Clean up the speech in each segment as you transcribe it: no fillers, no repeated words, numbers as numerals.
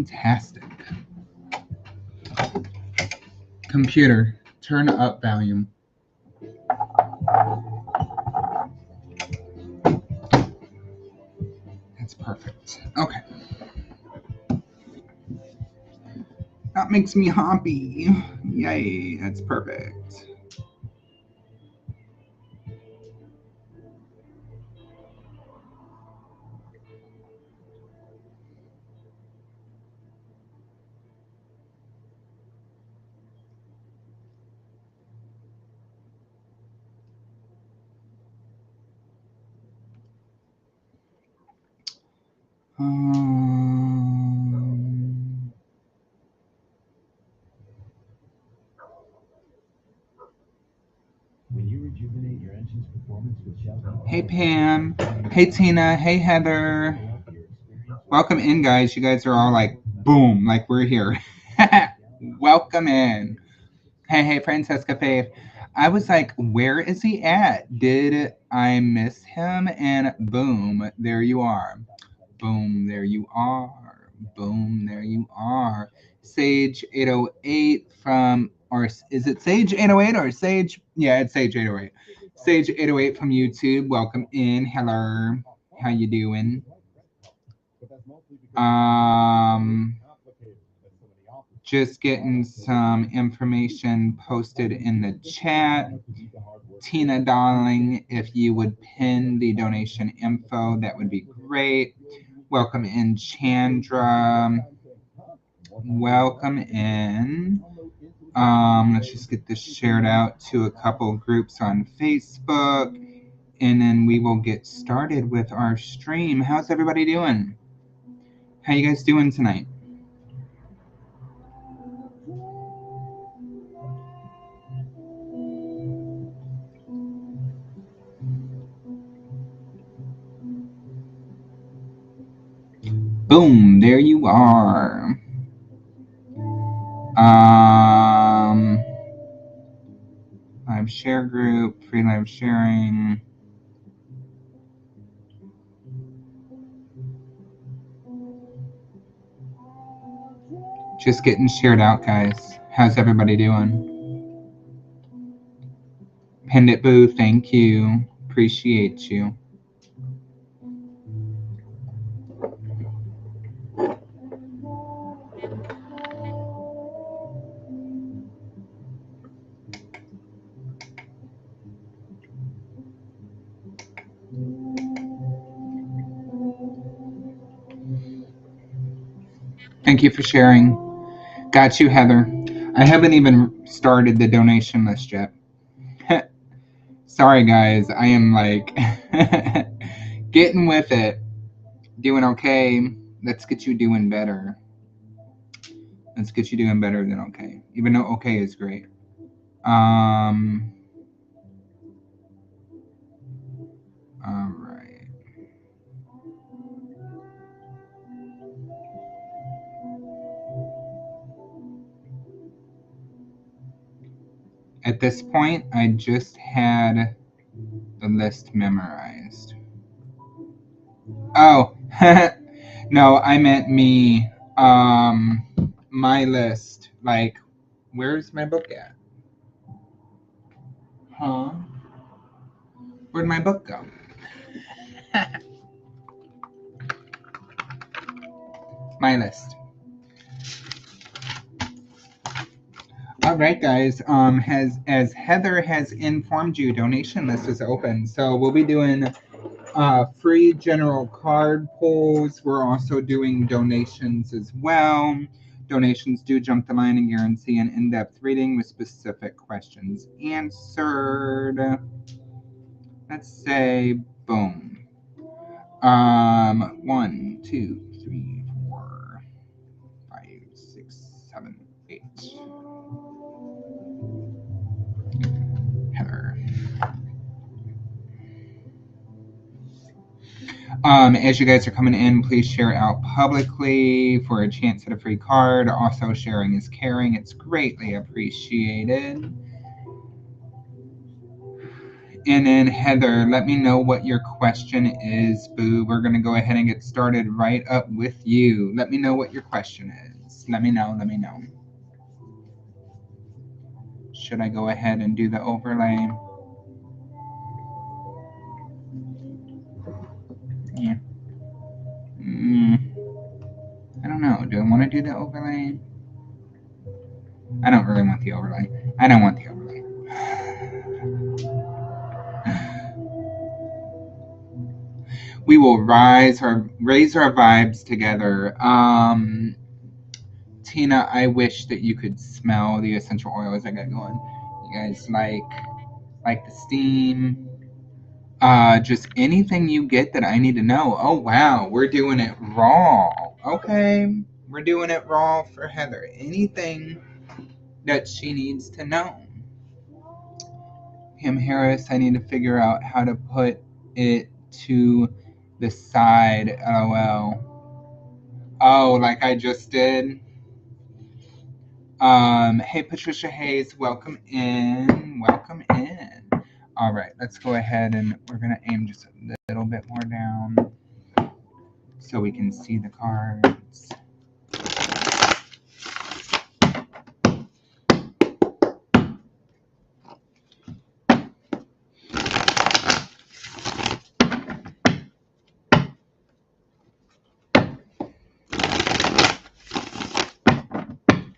Fantastic. Computer, turn up volume. That's perfect. Okay. That makes me happy. Yay, that's perfect. Hey Pam, hey Tina, hey Heather. Welcome in, guys. You guys are all like, boom, like we're here. Welcome in. Hey, Francesca Faith. I was like, where is he at? Did I miss him? And boom, there you are. Boom, there you are. Boom, there you are. Sage 808 from, or is it Sage 808 or Sage? Yeah, it's Sage 808. Sage 808 from YouTube. Welcome in. Hello. How you doing? Just getting some information posted in the chat. Tina Darling, if you would pin the donation info, that would be great. Welcome in, Chandra. Welcome in. Let's just get this shared out to a couple groups on Facebook, and then we will get started with our stream. How's everybody doing? How you guys doing tonight? Boom, there you are. Live share group, free live sharing. Just getting shared out, guys. How's everybody doing? Pendant Boo, thank you. Appreciate you. Thank you for sharing. Got you, Heather. I haven't even started the donation list yet. Sorry, guys. I am like getting with it. Doing okay. Let's get you doing better. Let's get you doing better than okay. Even though okay is great. All right. At this point, I just had the list memorized. Oh, no, I meant me. My list. Like, where's my book at? Huh? Where'd my book go? My list. All right, guys. As Heather has informed you, donation list is open. So we'll be doing free general card pulls. We're also doing donations as well. Donations do jump the line and guarantee an in-depth reading with specific questions answered. Let's say boom. 1, 2, 3, 4, 5, 6, 7, 8. Heather. As you guys are coming in, please share out publicly for a chance at a free card. Also, sharing is caring. It's greatly appreciated. And then Heather, let me know what your question is, boo. We're going to go ahead and get started right up with you. Let me know what your question is. Let me know. Should I go ahead and do the overlay? Yeah. I don't know. Do I want to do the overlay? I don't really want the overlay. I don't want the overlay. We will raise our vibes together. Tina, I wish that you could smell the essential oils I got going. You guys like the steam. Just anything you get that I need to know. Oh wow, we're doing it raw. Okay, we're doing it raw for Heather. Anything that she needs to know. Pam Harris, I need to figure out how to put it to the side. LOL. Oh, like I just did. Hey Patricia Hayes, welcome in. Welcome in. All right, let's go ahead and we're gonna aim just a little bit more down so we can see the cards.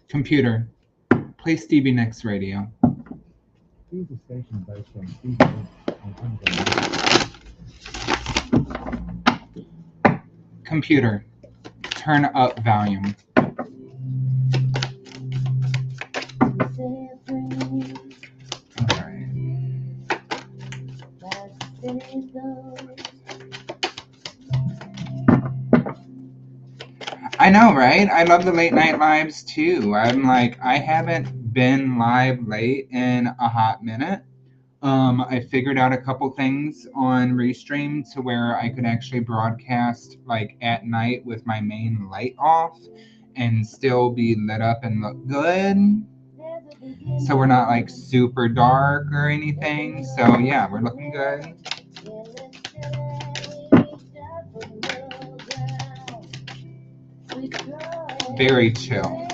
Computer, play Stevie Nicks radio. Choose a station based on Stevie Nicks. Computer, turn up volume. I know, right? I love the late night lives too. I'm like, I haven't been live late in a hot minute. I figured out a couple things on Restream to where I could actually broadcast like at night with my main light off and still be lit up and look good. So we're not like super dark or anything. So yeah, we're looking good. Very chill.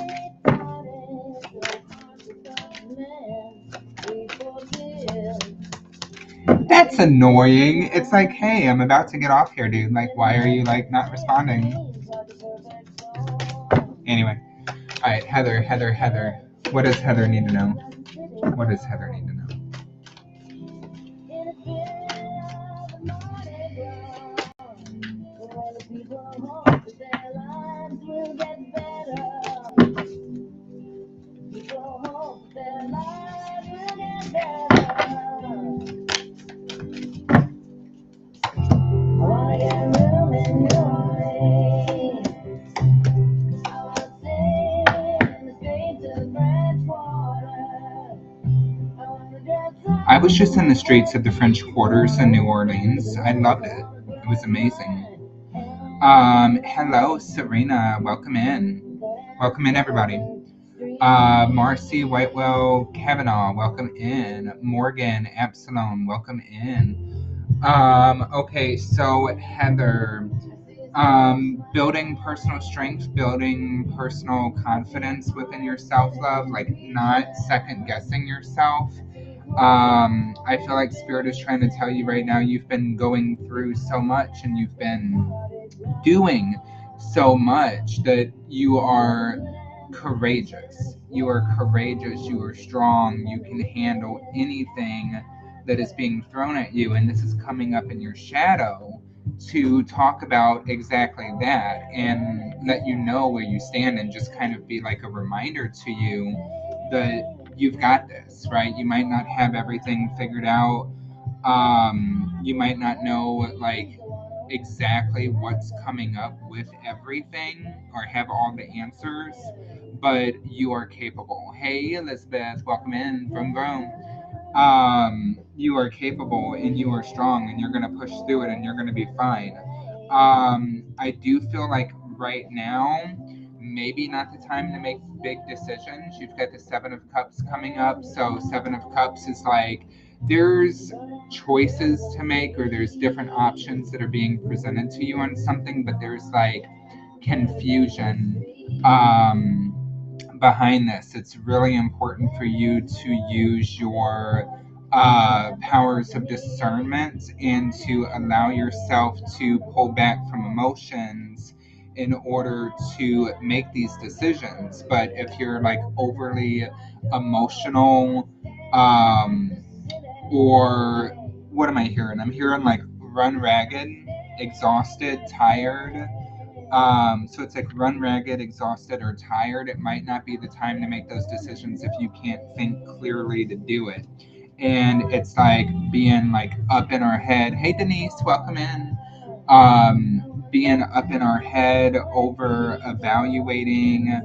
That's annoying. It's like, hey, I'm about to get off here, dude. Like, why are you like not responding? Anyway, all right, Heather. What does Heather need to know? What does Heather need to know? I was just in the streets of the French Quarters in New Orleans. I loved it. It was amazing. Hello, Serena. Welcome in. Welcome in, everybody. Marcy Whitewell Kavanaugh, welcome in. Morgan Absalom, welcome in. Okay, so Heather, building personal strength, building personal confidence within your self-love, like not second guessing yourself. I feel like Spirit is trying to tell you right now you've been going through so much and you've been doing so much that you are courageous. You are courageous, you are strong, you can handle anything that is being thrown at you. And this is coming up in your shadow to talk about exactly that and let you know where you stand and just kind of be like a reminder to you that you've got this, right? You might not have everything figured out. You might not know like exactly what's coming up with everything or have all the answers, but you are capable. Hey Elizabeth, welcome in from Rome. You are capable and you are strong and you're gonna push through it and you're gonna be fine. I do feel like right now maybe not the time to make big decisions. You've got the Seven of Cups coming up. So Seven of Cups is like there's choices to make, or there's different options that are being presented to you on something, but there's like confusion behind this. It's really important for you to use your powers of discernment and to allow yourself to pull back from emotions in order to make these decisions. But if you're like overly emotional, or what am I hearing? I'm hearing like run ragged, exhausted, tired. So it's like run ragged, exhausted, or tired. It might not be the time to make those decisions if you can't think clearly to do it. And it's like being like up in our head. Hey Denise, welcome in. Being up in our head, over evaluating,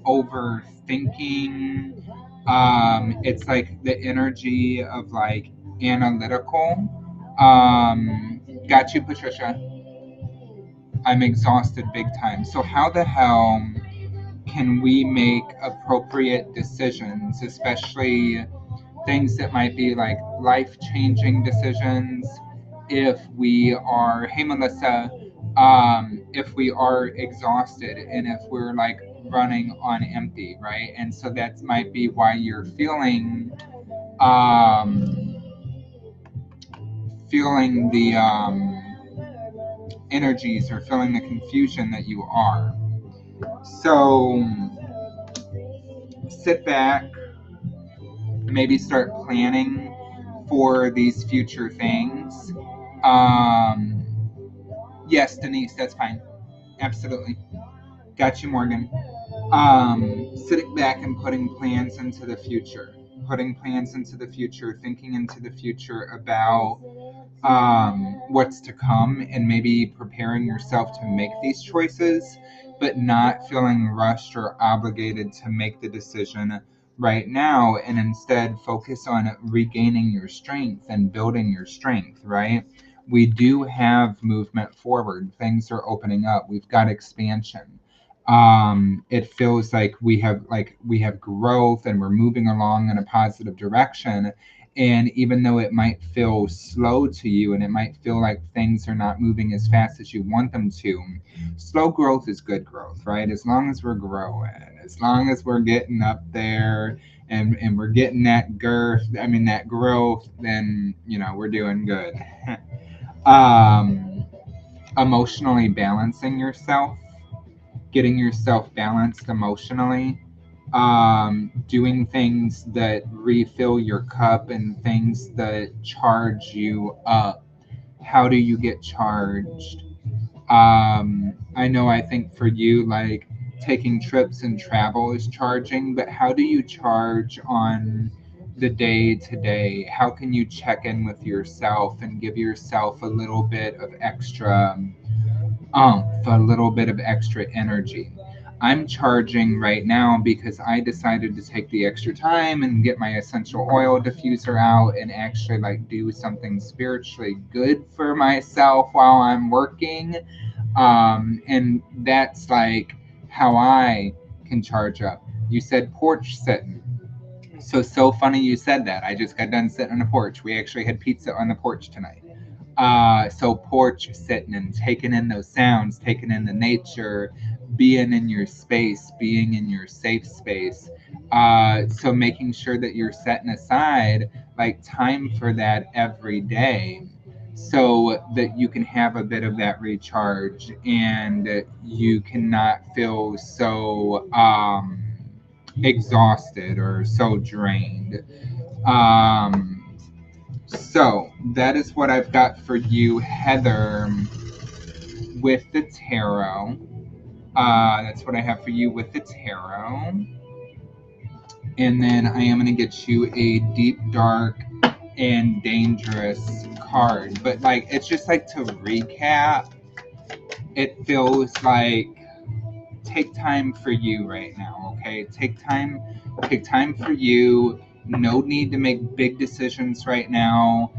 overthinking. It's like the energy of like analytical. Got you, Patricia. I'm exhausted big time. So how the hell can we make appropriate decisions, especially things that might be like life-changing decisions, if we are, hey Melissa, if we are exhausted and if we're like running on empty, right? And so that might be why you're feeling the energies, or feeling the confusion that you are. So sit back, maybe start planning for these future things. Yes, Denise, that's fine. Absolutely. Got you, Morgan. Sitting back and putting plans into the future. Putting plans into the future, thinking into the future about what's to come, and maybe preparing yourself to make these choices, but not feeling rushed or obligated to make the decision right now, and instead focus on regaining your strength and building your strength, right? We do have movement forward. Things are opening up. We've got expansion. It feels like we have growth, and we're moving along in a positive direction. And even though it might feel slow to you, and it might feel like things are not moving as fast as you want them to, slow growth is good growth, right? As long as we're growing, as long as we're getting up there, and we're getting that that growth, then, we're doing good. um, Emotionally balancing yourself, getting yourself balanced emotionally, doing things that refill your cup and things that charge you up. How do you get charged? I know, I think for you, like taking trips and travel is charging, but how do you charge on the day to day? How can you check in with yourself and give yourself a little bit of extra a little bit of extra energy? I'm charging right now because I decided to take the extra time and get my essential oil diffuser out and actually like do something spiritually good for myself while I'm working. And that's like how I can charge up. You said porch sitting. So funny you said that. I just got done sitting on the porch. We actually had pizza on the porch tonight. So porch sitting and taking in those sounds, taking in the nature, being in your space, being in your safe space. So making sure that you're setting aside like time for that every day, so that you can have a bit of that recharge, and you cannot feel so exhausted or so drained. So that is what I've got for you, Heather, with the tarot. That's what I have for you with the tarot. And then I am going to get you a deep, dark, and dangerous card. But like, it's just like, to recap, it feels like take time for you right now, okay? Take time for you. No need to make big decisions right now.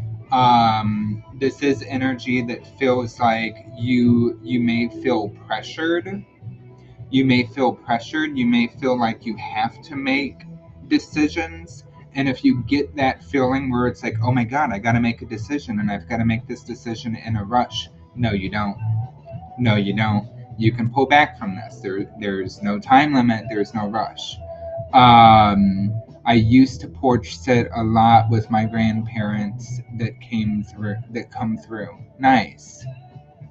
This is energy that feels like you may feel pressured You may feel pressured. You may feel like you have to make decisions. And if you get that feeling where it's like, oh my God, I got to make a decision and I've got to make this decision in a rush. No, you don't. No, you don't. You can pull back from this. There's no time limit. There's no rush. I used to porch sit a lot with my grandparents that come through. Nice.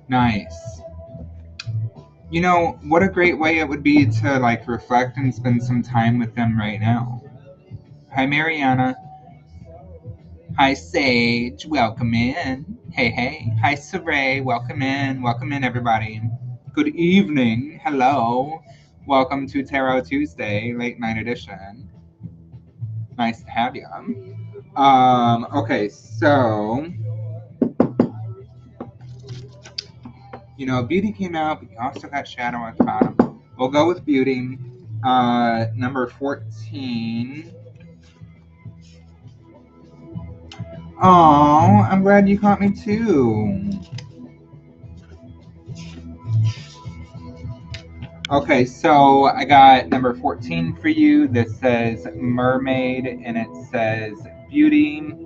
Nice. You know, what a great way it would be to like reflect and spend some time with them right now. Hi, Mariana. Hi, Sage. Welcome in. Hey, hey. Hi, Saray. Welcome in. Welcome in, everybody. Good evening. Hello. Welcome to Tarot Tuesday, late night edition. Nice to have you. Okay, so you know, Beauty came out, but you also got Shadow at the bottom. We'll go with Beauty. Number 14. Oh, I'm glad you caught me too. Okay, so I got number 14 for you. This says Mermaid and it says Beauty.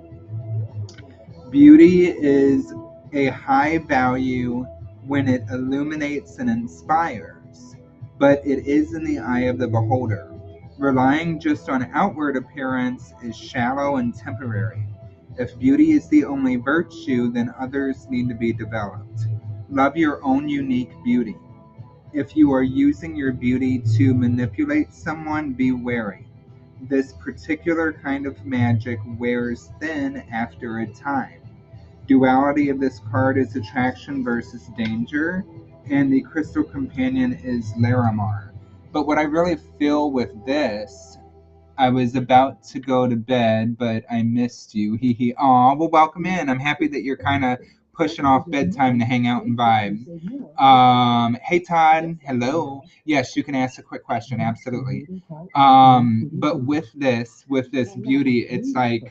Beauty is a high value when it illuminates and inspires, but it is in the eye of the beholder. Relying just on outward appearance is shallow and temporary. If beauty is the only virtue, then others need to be developed. Love your own unique beauty. If you are using your beauty to manipulate someone, be wary. This particular kind of magic wears thin after a time. Duality of this card is attraction versus danger, and the crystal companion is Larimar. But what I really feel with this, I was about to go to bed, but I missed you. Hee hee. Aw, well, welcome in. I'm happy that you're kind of pushing off bedtime to hang out and vibe. Hey Todd, hello. Yes, you can ask a quick question, absolutely. But with this beauty, it's like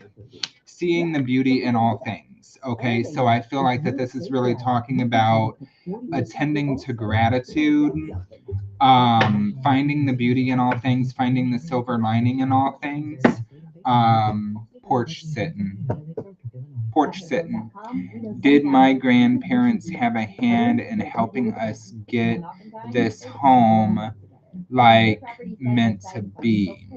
seeing the beauty in all things. Okay, so I feel like that this is really talking about attending to gratitude, finding the beauty in all things, finding the silver lining in all things, porch sitting. Porch sitting. Did my grandparents have a hand in helping us get this home like meant to be?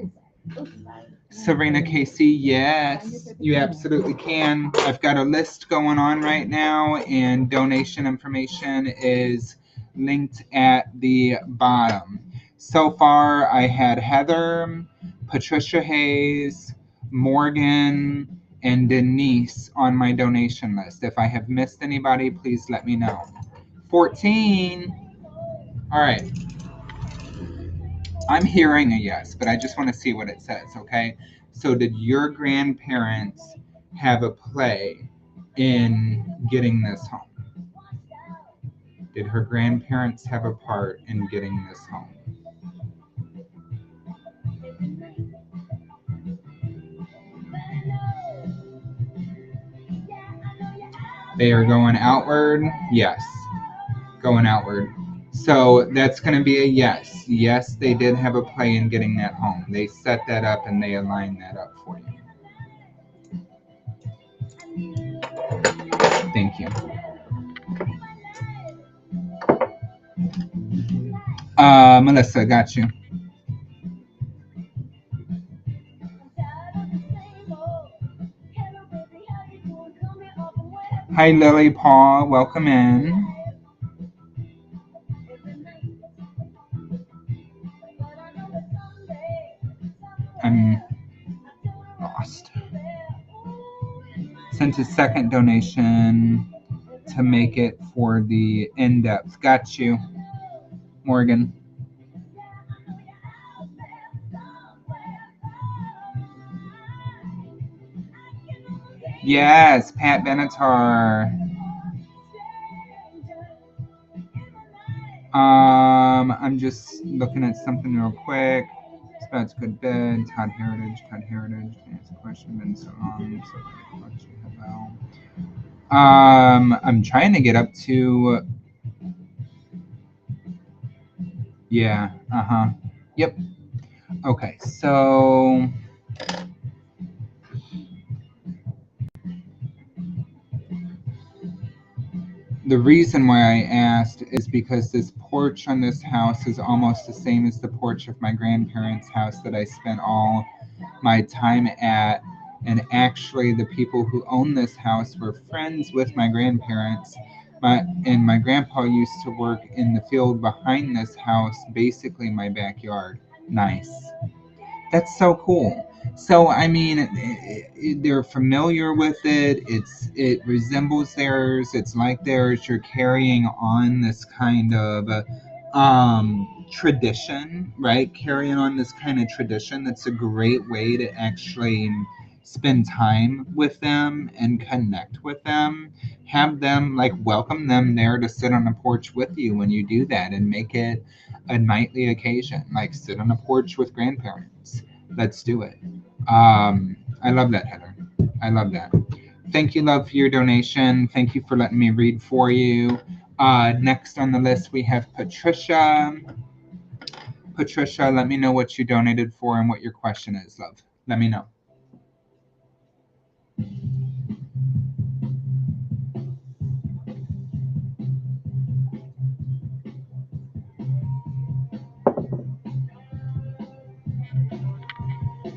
Serena Casey, yes, you absolutely can. I've got a list going on right now, and donation information is linked at the bottom. So far, I had Heather, Patricia Hayes, Morgan, and Denise on my donation list. If I have missed anybody, please let me know. 14. All right. I'm hearing a yes, but I just want to see what it says, okay? So did your grandparents have a play in getting this home? Did her grandparents have a part in getting this home? They are going outward? Yes. Going outward. So that's going to be a yes. Yes, they did have a play in getting that home. They set that up and they aligned that up for you. Thank you. Melissa, got you. Hi, Lily Paul. Welcome in. I'm lost. Sent a second donation to make it for the in-depth. Got you, Morgan. Yes, Pat Benatar. I'm just looking at something real quick. It's about to go to bed. Todd Heritage. Can I ask a question? Been so long. I'm trying to get up to Yeah. Uh-huh. Yep. Okay, so the reason why I asked is because this porch on this house is almost the same as the porch of my grandparents' house that I spent all my time at. And actually, the people who own this house were friends with my grandparents. My grandpa used to work in the field behind this house, basically my backyard. Nice. That's so cool. So I mean, they're familiar with it. It resembles theirs. It's like theirs. You're carrying on this kind of tradition, right? Carrying on this kind of tradition. That's a great way to actually spend time with them and connect with them. Have them like welcome them there to sit on the porch with you when you do that, and make it a nightly occasion. Like sit on a porch with grandparents. Let's do it. I love that, Heather. I love that. Thank you, love, for your donation. Thank you for letting me read for you. Next on the list, we have Patricia. Patricia, let me know what you donated for and what your question is, love. Let me know.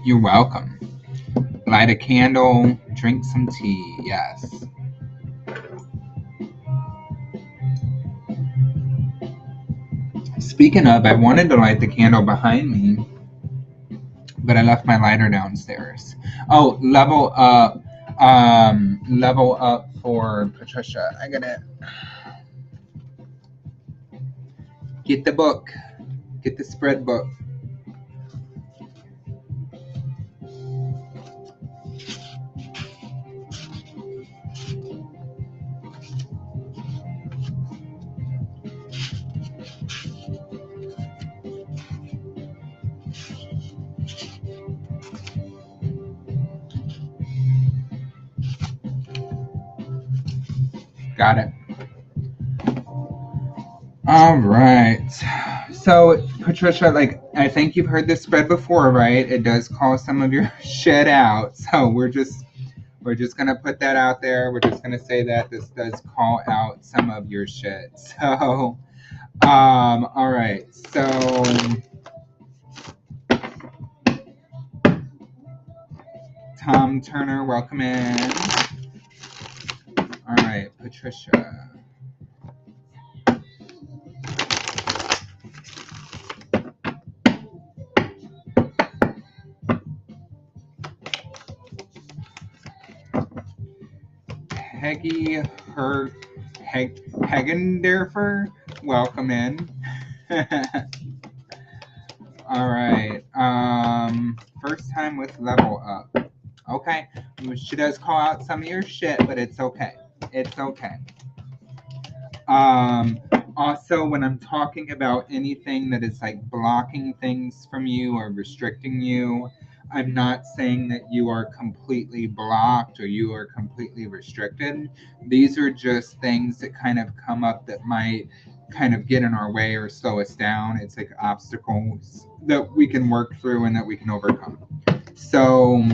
You're welcome. Light a candle, drink some tea. Yes. Speaking of, I wanted to light the candle behind me, but I left my lighter downstairs. Oh, level up for Patricia. I gotta get the book, get the spread book. Got it. All right. So, Patricia, like, I think you've heard this spread before, right? It does call some of your shit out. So we're just gonna put that out there. We're just gonna say that this does call out some of your shit. So, all right. So, Tom Turner, welcome in. All right, Patricia. Heggy Hagenderfer, welcome in. All right. First time with level up. Okay. She does call out some of your shit, but it's okay. It's okay. Also, when I'm talking about anything that is like blocking things from you or restricting you, I'm not saying that you are completely blocked or you are completely restricted. These are just things that kind of come up that might kind of get in our way or slow us down. It's like obstacles that we can work through and that we can overcome. So,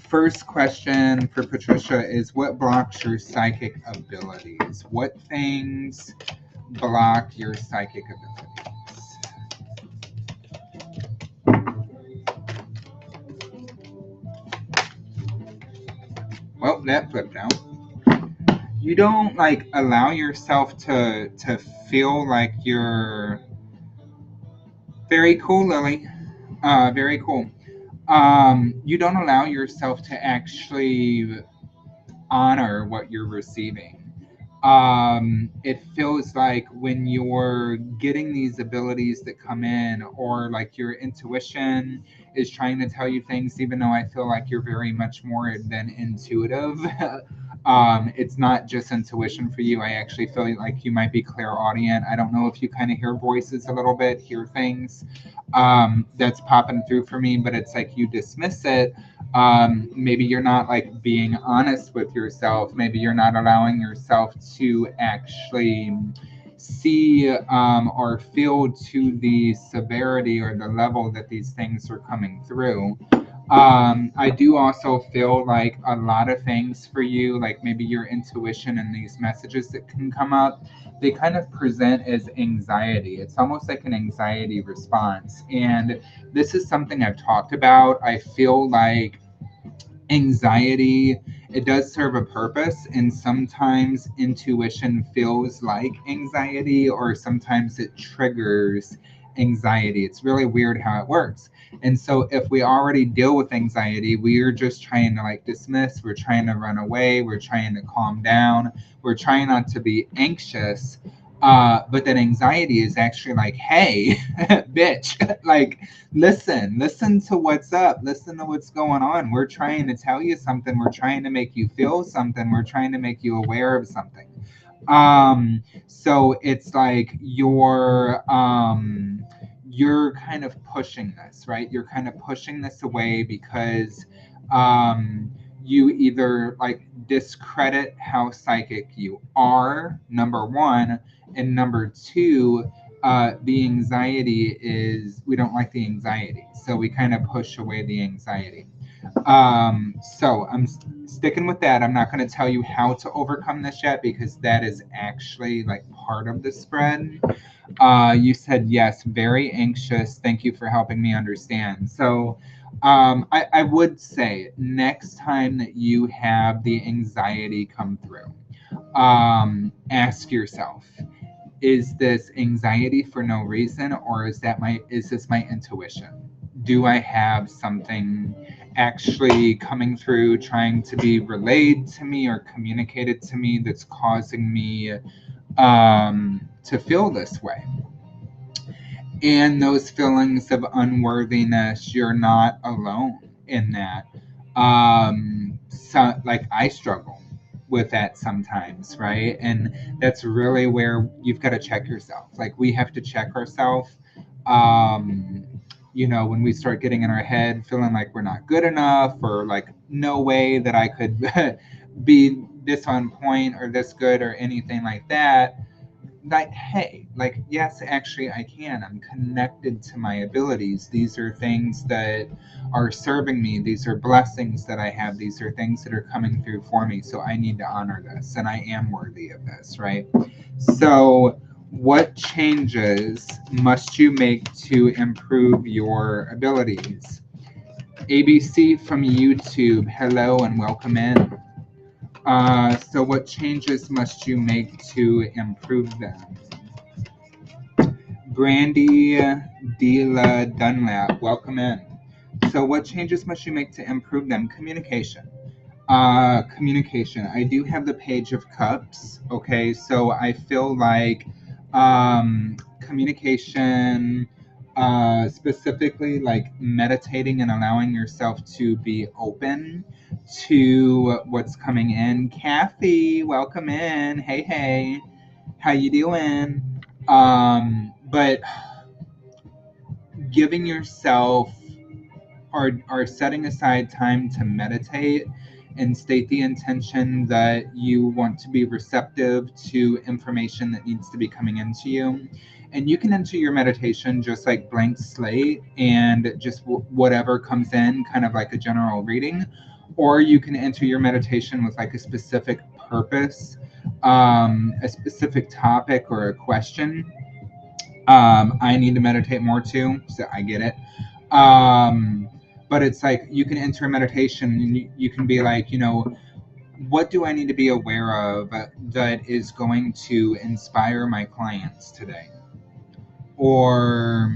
first question for Patricia is, what blocks your psychic abilities? What things block your psychic abilities? Well, that flipped out. You don't like allow yourself to feel like you're very cool, Lily. Very cool. You don't allow yourself to actually honor what you're receiving. It feels like when you're getting these abilities that come in, or like your intuition is trying to tell you things, even though I feel like you're very much more than intuitive. It's not just intuition for you. I actually feel like you might be clairaudient. I don't know if you kind of hear voices a little bit, hear things. That's popping through for me, but it's like you dismiss it. Maybe you're not like being honest with yourself. Maybe you're not allowing yourself to actually see or feel to the severity or the level that these things are coming through. I do also feel like a lot of things for you, like maybe your intuition and these messages that can come up, they kind of present as anxiety. It's almost like an anxiety response. And this is something I've talked about. I feel like anxiety, it does serve a purpose, and sometimes intuition feels like anxiety, or sometimes it triggers anxiety. It's really weird how it works. And so if we already deal with anxiety, we're just trying to like dismiss, we're trying to run away, we're trying to calm down, we're trying not to be anxious. But then anxiety is actually like, hey, bitch, like, listen to what's up, listen to what's going on. We're trying to tell you something, we're trying to make you feel something, we're trying to make you aware of something. So it's like you're kind of pushing this, right? You're kind of pushing this away because you either like discredit how psychic you are, number one, and number two, the anxiety is, we don't like the anxiety, so we kind of push away the anxiety. So I'm sticking with that. I'm not going to tell you how to overcome this yet, because that is actually like part of the spread. You said yes, very anxious. Thank you for helping me understand. So I would say next time that you have the anxiety come through, ask yourself, is this anxiety for no reason, or is this my intuition? Do I have something actually coming through, trying to be relayed to me or communicated to me, that's causing me to feel this way? And those feelings of unworthiness, you're not alone in that. So like, I struggle with that sometimes, right? And that's really where you've got to check yourself. Like, we have to check ourselves. When we start getting in our head, feeling like we're not good enough, or like, no way that I could be this on point or this good or anything like that. Like, hey, like, yes, actually I can. I'm connected to my abilities. These are things that are serving me. These are blessings that I have. These are things that are coming through for me. So I need to honor this, and I am worthy of this, right? So what changes must you make to improve your abilities? ABC from YouTube, hello and welcome in. So what changes must you make to improve them? Brandy Dela Dunlap, welcome in. So what changes must you make to improve them? Communication. Communication. I do have the Page of Cups. Okay, so I feel like communication, specifically like meditating and allowing yourself to be open to what's coming in. Kathy, welcome in. Hey, hey, how you doing? But giving yourself, or setting aside time to meditate and state the intention that you want to be receptive to information that needs to be coming into you. And you can enter your meditation just like blank slate, and just whatever comes in, kind of like a general reading. Or you can enter your meditation with like a specific purpose, a specific topic or a question. I need to meditate more too, so I get it. But it's like, you can enter a meditation and you can be like, what do I need to be aware of that is going to inspire my clients today? Or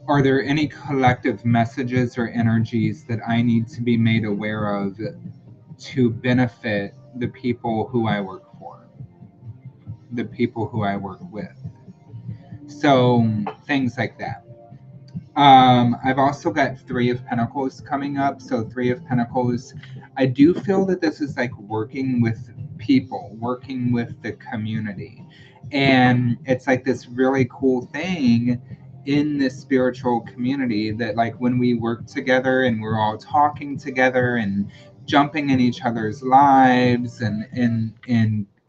are there any collective messages or energies that I need to be made aware of to benefit the people who I work for, the people who I work with? So things like that. I've also got Three of Pentacles coming up. So Three of Pentacles, I do feel that this is like working with people, working with the community. And it's like this really cool thing in this spiritual community, that like when we work together and we're all talking together and jumping in each other's lives and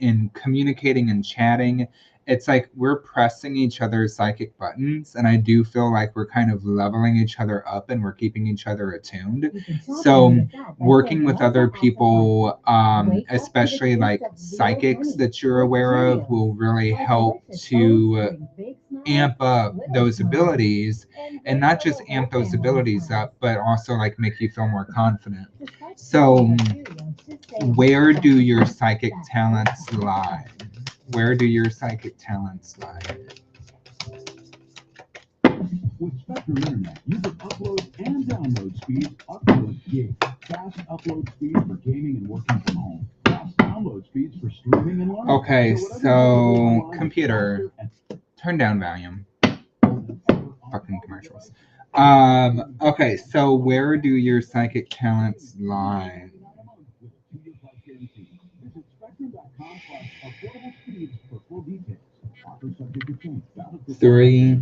in communicating and chatting, it's like we're pressing each other's psychic buttons, and I do feel like we're kind of leveling each other up and we're keeping each other attuned. So working with other people, especially like psychics that you're aware of, will really help to amp up those abilities, and not just amp those abilities up, but also like make you feel more confident. So where do your psychic talents lie? Where do your psychic talents lie? With Spectrum Internet, you can upload and download speeds up to a gig. Fast upload speed for gaming and working from home. Fast download speeds for streaming and learning. Okay, so computer, turn down volume. Fucking commercials. Okay, so where do your psychic talents lie? Three.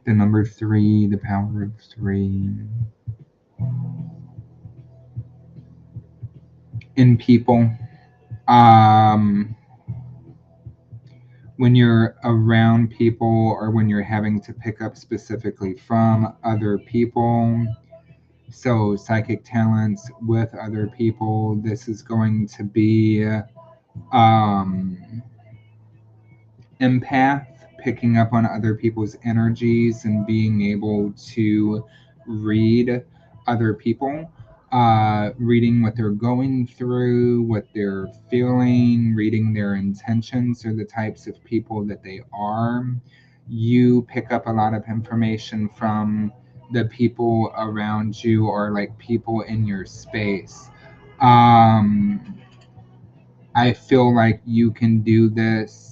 The number 3, the power of 3. In people. When you're around people or when you're having to pick up specifically from other people. So psychic talents with other people, this is going to be empath, picking up on other people's energies and being able to read other people, reading what they're going through, what they're feeling, reading their intentions or the types of people that they are. You pick up a lot of information from the people around you or like people in your space. I feel like you can do this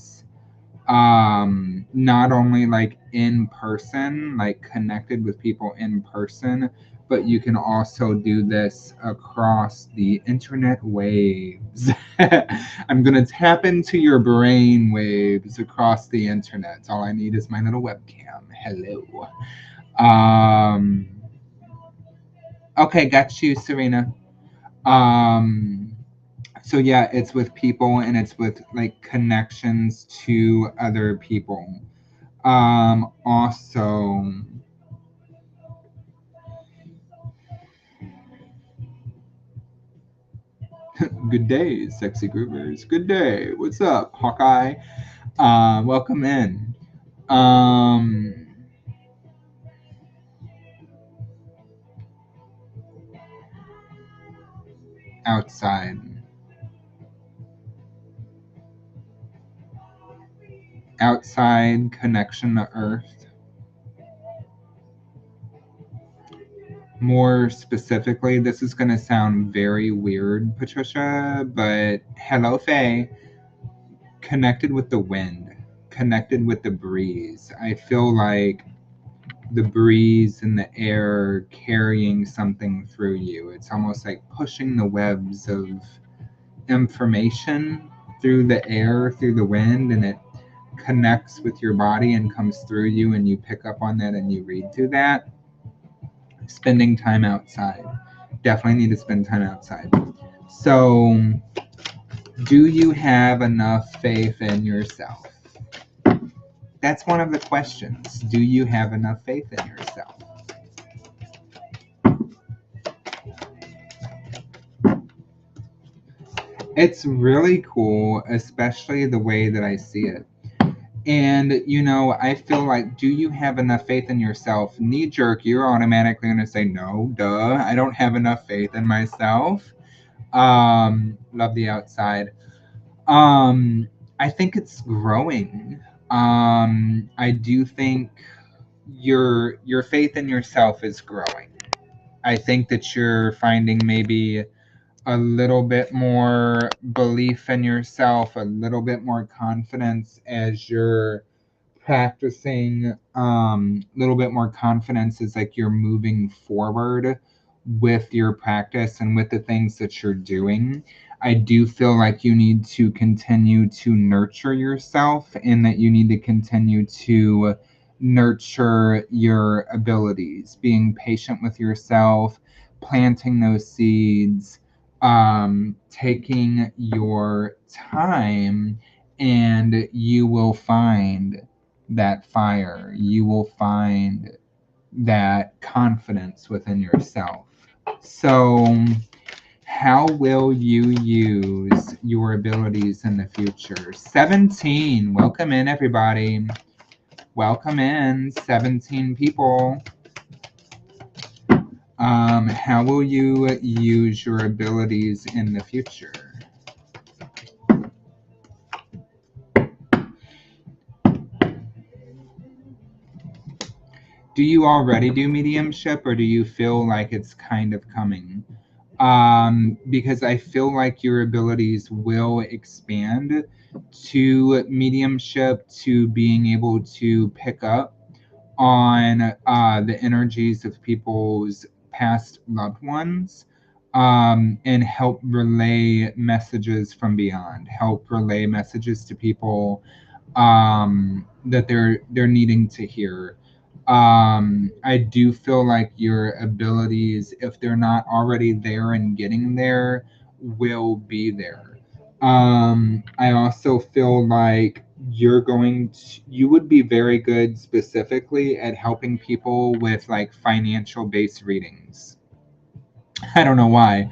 not only like in person, like connected with people in person, but you can also do this across the internet waves. I'm gonna tap into your brain waves across the internet. All I need is my little webcam. Hello. Okay, got you, Serena. So yeah, it's with people and it's with like connections to other people. Also, good day, sexy groovers. Good day. What's up, Hawkeye? Welcome in. Outside. Outside connection to Earth. More specifically, this is going to sound very weird, Patricia, but hello, Faye. Connected with the wind, connected with the breeze. I feel like the breeze and the air carrying something through you. It's almost like pushing the webs of information through the air, through the wind, and it connects with your body and comes through you, and you pick up on that and you read through that. Spending time outside. Definitely need to spend time outside. So, do you have enough faith in yourself? That's one of the questions. Do you have enough faith in yourself? It's really cool, especially the way that I see it. And, you know, I feel like, do you have enough faith in yourself? Knee jerk, you're automatically going to say, no, duh, I don't have enough faith in myself. Love the outside. I think it's growing. I do think your faith in yourself is growing. I think that you're finding maybe a little bit more belief in yourself, a little bit more confidence as you're practicing. A little bit more confidence is like you're moving forward with your practice and with the things that you're doing. I do feel like you need to continue to nurture yourself and that you need to continue to nurture your abilities, being patient with yourself, planting those seeds, taking your time, and you will find that fire. You will find that confidence within yourself. So, how will you use your abilities in the future? 17. Welcome in, everybody. Welcome in, 17 people. How will you use your abilities in the future? Do you already do mediumship, or do you feel like it's kind of coming? Because I feel like your abilities will expand to mediumship, to being able to pick up on the energies of people's past loved ones, and help relay messages from beyond, help relay messages to people that they're needing to hear. I do feel like your abilities, if they're not already there and getting there, will be there. I also feel like you would be very good specifically at helping people with like financial based readings. I don't know why.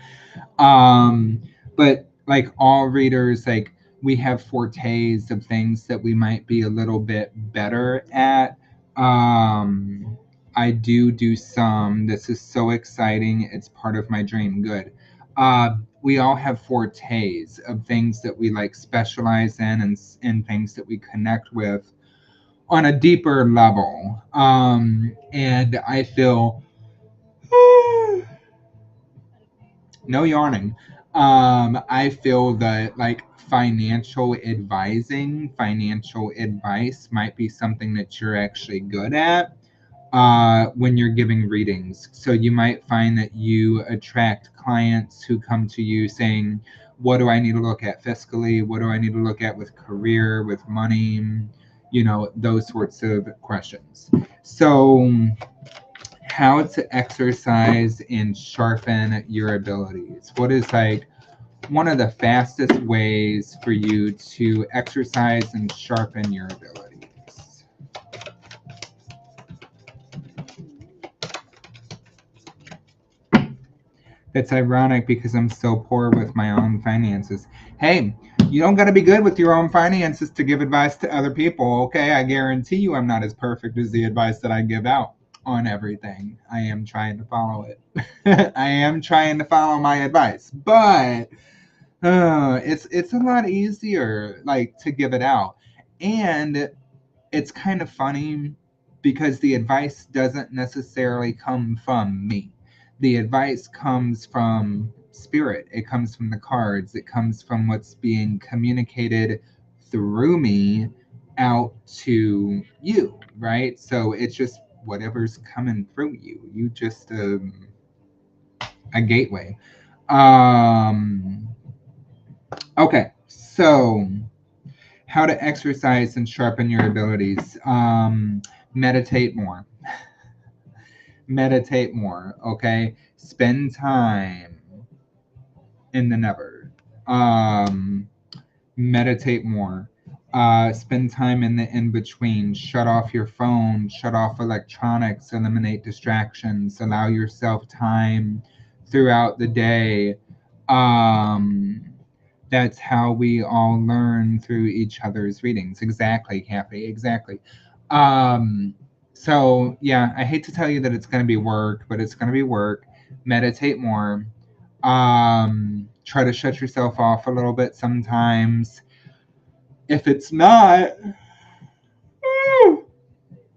Um, but like all readers, like we have fortes of things that we might be a little bit better at. I do some. This is so exciting. It's part of my dream. Good. We all have fortes of things that we like specialize in, and things that we connect with on a deeper level. And I feel no yawning. I feel that like financial advice might be something that you're actually good at when you're giving readings. So you might find that you attract clients who come to you saying, what do I need to look at fiscally? What do I need to look at with career, with money? You know, those sorts of questions. So how to exercise and sharpen your abilities. What is like one of the fastest ways for you to exercise and sharpen your abilities? It's ironic because I'm so poor with my own finances. Hey, you don't got to be good with your own finances to give advice to other people, okay? I guarantee you I'm not as perfect as the advice that I give out on everything. I am trying to follow it. I am trying to follow my advice, but it's a lot easier like to give it out. And it's kind of funny because the advice doesn't necessarily come from me. The advice comes from spirit, it comes from the cards, it comes from what's being communicated through me out to you, right? So it's just whatever's coming through you. You just a gateway. Okay, so how to exercise and sharpen your abilities. Meditate more. Meditate more, okay? Spend time in the never. Meditate more. Spend time in the in between. Shut off your phone, shut off electronics, eliminate distractions, allow yourself time throughout the day. That's how we all learn through each other's readings. Exactly, Kathy, exactly. So yeah, I hate to tell you that it's going to be work, but it's going to be work. Meditate more. Try to shut yourself off a little bit sometimes. If it's not,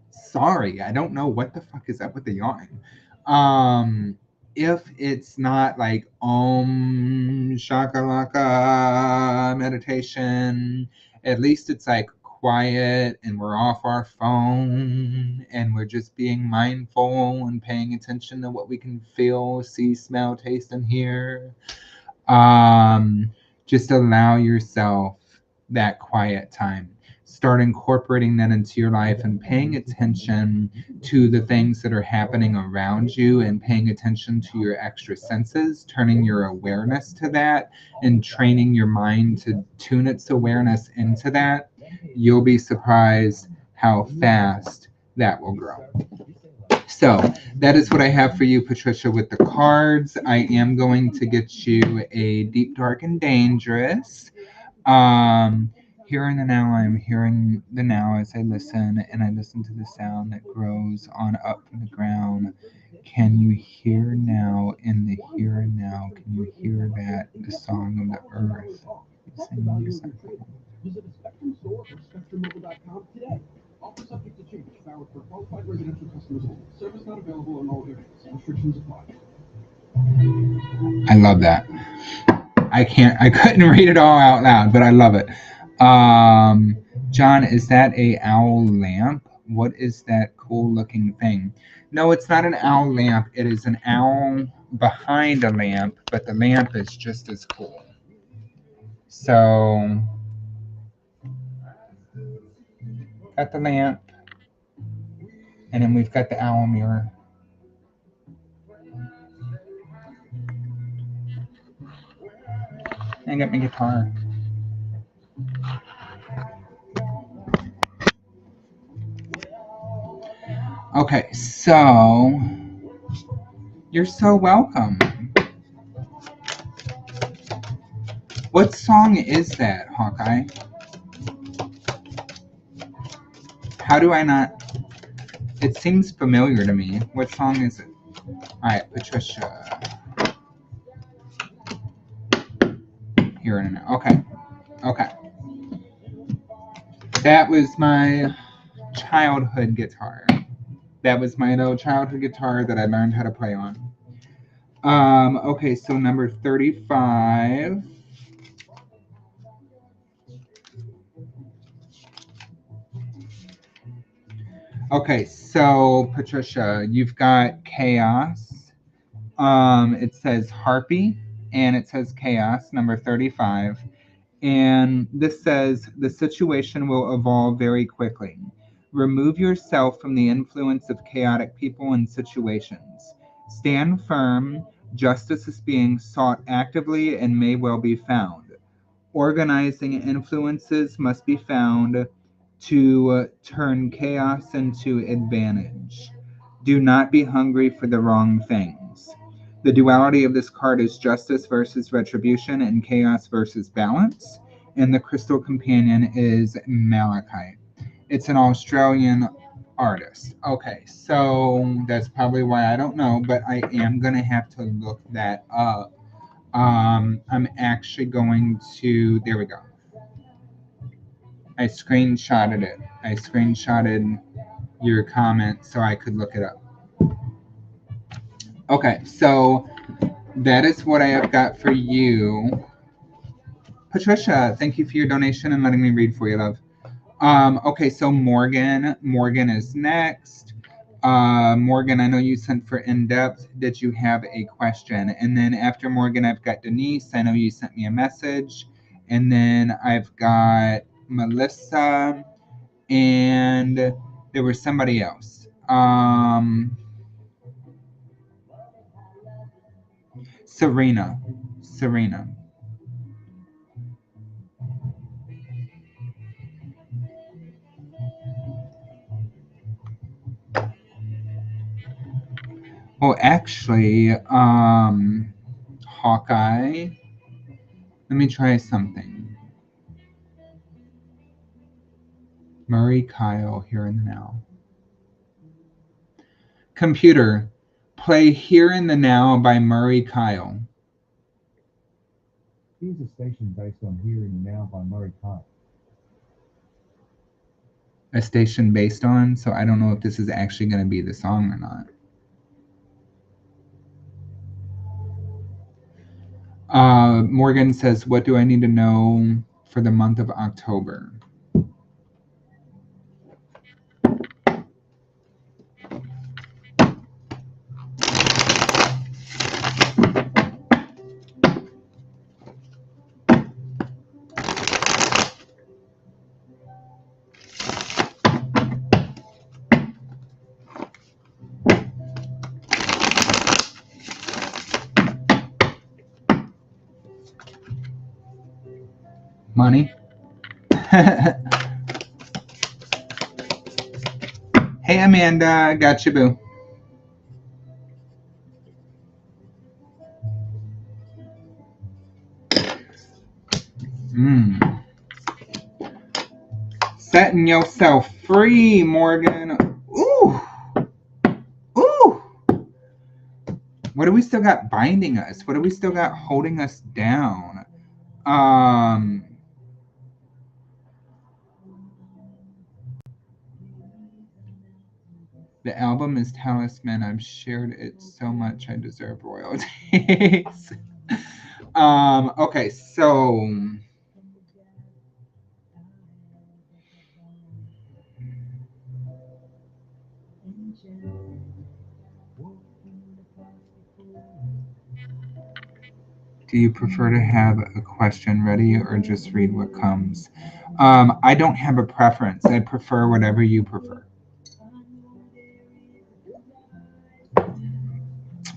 sorry, I don't know what the fuck is up with the yawning. If it's not like shakalaka meditation, at least it's like quiet and we're off our phone and we're just being mindful and paying attention to what we can feel, see, smell, taste, and hear. Just allow yourself that quiet time. start incorporating that into your life and paying attention to the things that are happening around you and paying attention to your extra senses, turning your awareness to that and training your mind to tune its awareness into that, you'll be surprised how fast that will grow. So that is what I have for you, Patricia, with the cards. I am going to get you a Deep, Dark, and Dangerous. Here in the now, I'm hearing the now as I listen, and I listen to the sound that grows on up from the ground. Can you hear now in the here and now? Can you hear that, the song of the earth? Visit a Spectrum store or spectrummobile.com today. Offer subject to change. Valid for qualified residential customers only. Service not available in all areas. Restrictions apply. I love that. I couldn't read it all out loud, but I love it. John, is that a owl lamp? What is that cool looking thing? No, it's not an owl lamp. It is an owl behind a lamp, but the lamp is just as cool. So, got the lamp, and then we've got the owl mirror. I got my guitar. Okay, so you're so welcome. What song is that, Hawkeye? How do I not? It seems familiar to me. What song is it? Alright, Patricia. Here in a minute. Okay. Okay. That was my childhood guitar. That was my little childhood guitar that I learned how to play on. Okay, so number 35. Okay, so Patricia, you've got chaos. It says harpy and it says chaos, number 35. And this says the situation will evolve very quickly. Remove yourself from the influence of chaotic people and situations. Stand firm. Justice is being sought actively and may well be found. Organizing influences must be found to turn chaos into advantage. Do not be hungry for the wrong things. The duality of this card is justice versus retribution and chaos versus balance. And the crystal companion is malachite. It's an Australian artist. Okay, so that's probably why I don't know, but I am going to have to look that up. I'm actually going to, there we go. I screenshotted it. I screenshotted your comment so I could look it up. Okay, so that is what I have got for you. Patricia, thank you for your donation and letting me read for you, love. Okay, so Morgan is next. Morgan, I know you sent for in-depth. Did you have a question? And then after Morgan, I've got Denise. I know you sent me a message. And then I've got Melissa, and there was somebody else. Serena. Well, actually, Hawkeye, let me try something. Murray Kyle, Here and Now. Computer, play Here in the Now by Murray Kyle. Here's a station based on Here and Now by Murray Kyle. A station based on, so I don't know if this is actually going to be the song or not. Morgan says, what do I need to know for the month of October? Money. Hey, Amanda. Got you, boo. Setting yourself free, Morgan. Ooh. Ooh. What do we still got binding us? What do we still got holding us down? The album is Talisman. I've shared it so much I deserve royalties. Okay, so do you prefer to have a question ready or just read what comes? I don't have a preference. I prefer whatever you prefer.